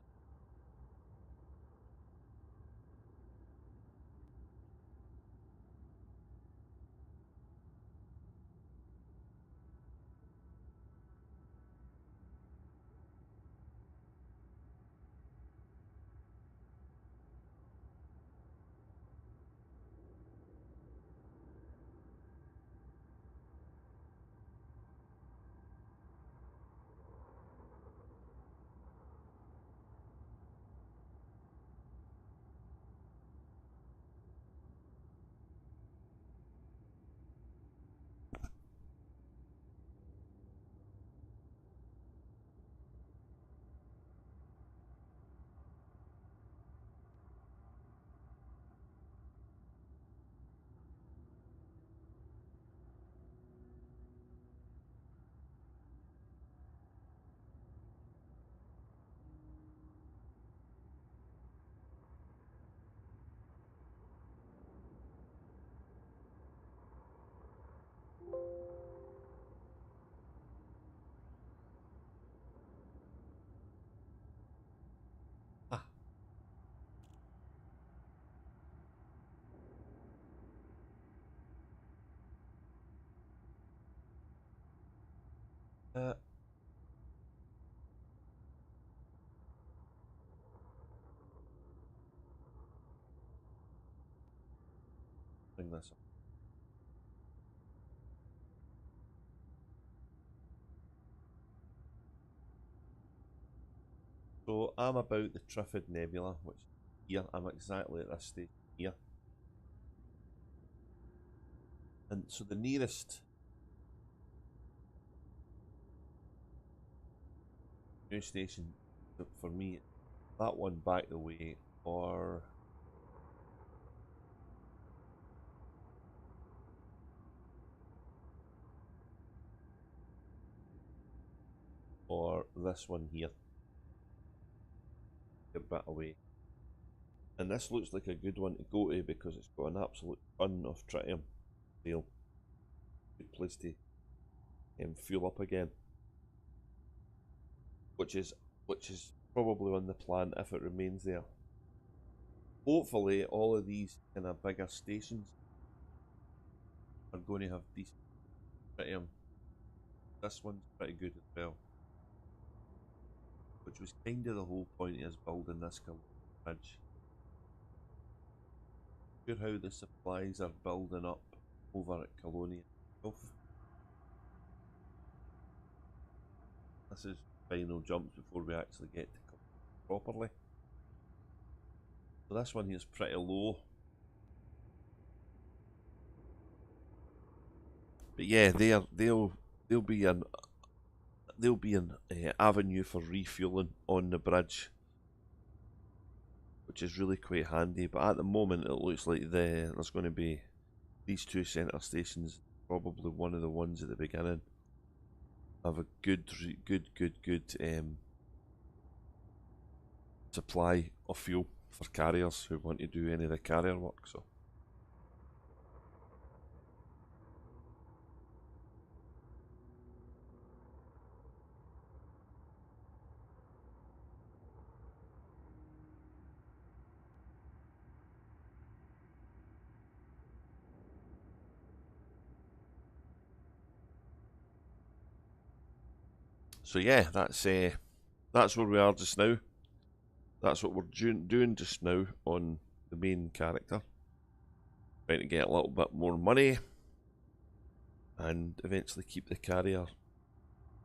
Ah, bring this up. So I'm about the Trifid Nebula, which here I'm exactly at this stage here. And so the nearest news station for me, that one back the way, or this one here, a bit away. And this looks like a good one to go to because it's got an absolute ton of tritium. Good place to fuel up again. which is probably on the plan if it remains there. Hopefully, all of these kind of bigger stations are going to have decent. This one's pretty good as well, which was kind of the whole point of us building this bridge. Sure how the supplies are building up over at Colonia itself. This is final jumps before we actually get to properly. So this one here is pretty low. But yeah, they'll be an avenue for refueling on the bridge, which is really quite handy. But at the moment, it looks like there's going to be these two centre stations. Probably one of the ones at the beginning have a good supply of fuel for carriers who want to do any of the carrier work. So yeah, that's where we are just now. That's what we're doing just now on the main character. Trying to get a little bit more money and eventually keep the carrier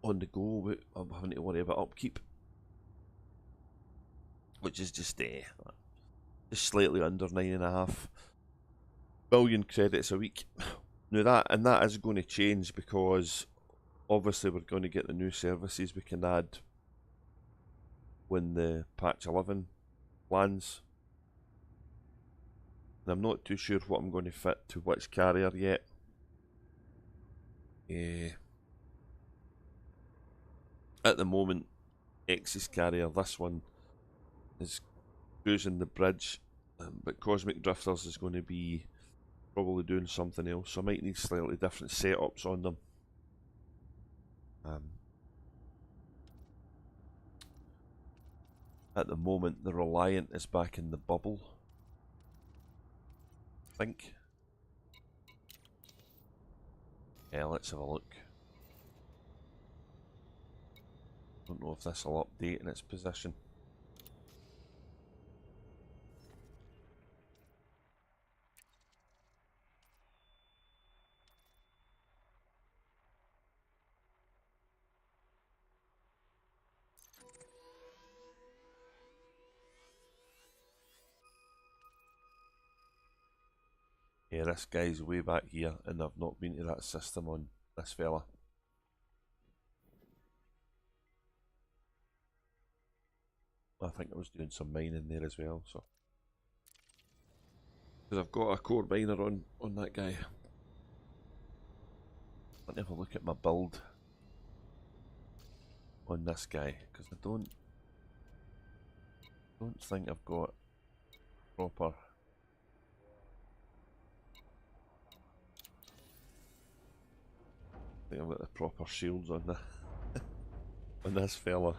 on the go without having to worry about upkeep, which is just slightly under 9.5 billion credits a week. Now that is going to change because obviously we're going to get the new services we can add when the patch 11 lands. And I'm not too sure what I'm going to fit to which carrier yet. At the moment, X's carrier, this one, is cruising the bridge, but Cosmic Drifters is going to be probably doing something else, so I might need slightly different setups on them. At the moment, the Reliant is back in the bubble, I think. Yeah, let's have a look. Don't know if this will update in its position. Yeah, this guy's way back here, and I've not been to that system on this fella. I think I was doing some mining there as well, so. Because I've got a core miner on that guy. Let me have a look at my build on this guy, because I don't think I've got proper. I think I've got the proper shields on the on this fella.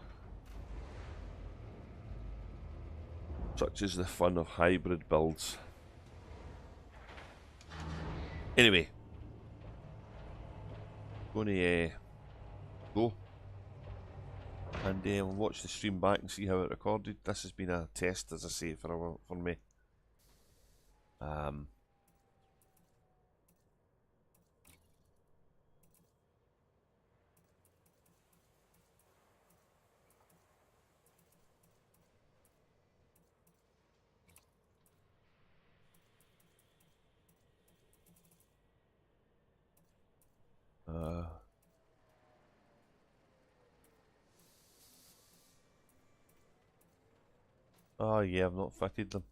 Such is the fun of hybrid builds. Anyway, going to go and watch the stream back and see how it recorded. This has been a test, as I say, for me. Oh yeah, I've not fitted them.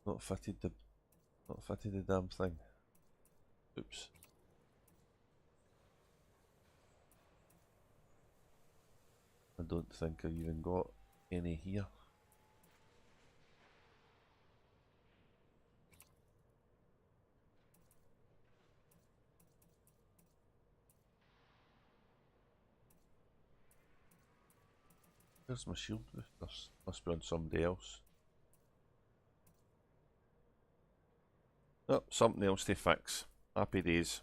Not fitted the damn thing. Oops. I don't think I've even got any here. Where's my shield? Must be on somebody else. Oh, something else to fix. Happy days.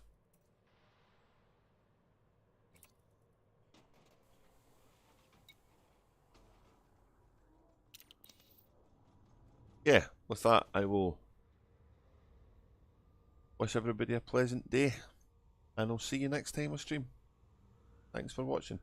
Yeah, with that I will wish everybody a pleasant day, and I'll see you next time I stream. Thanks for watching.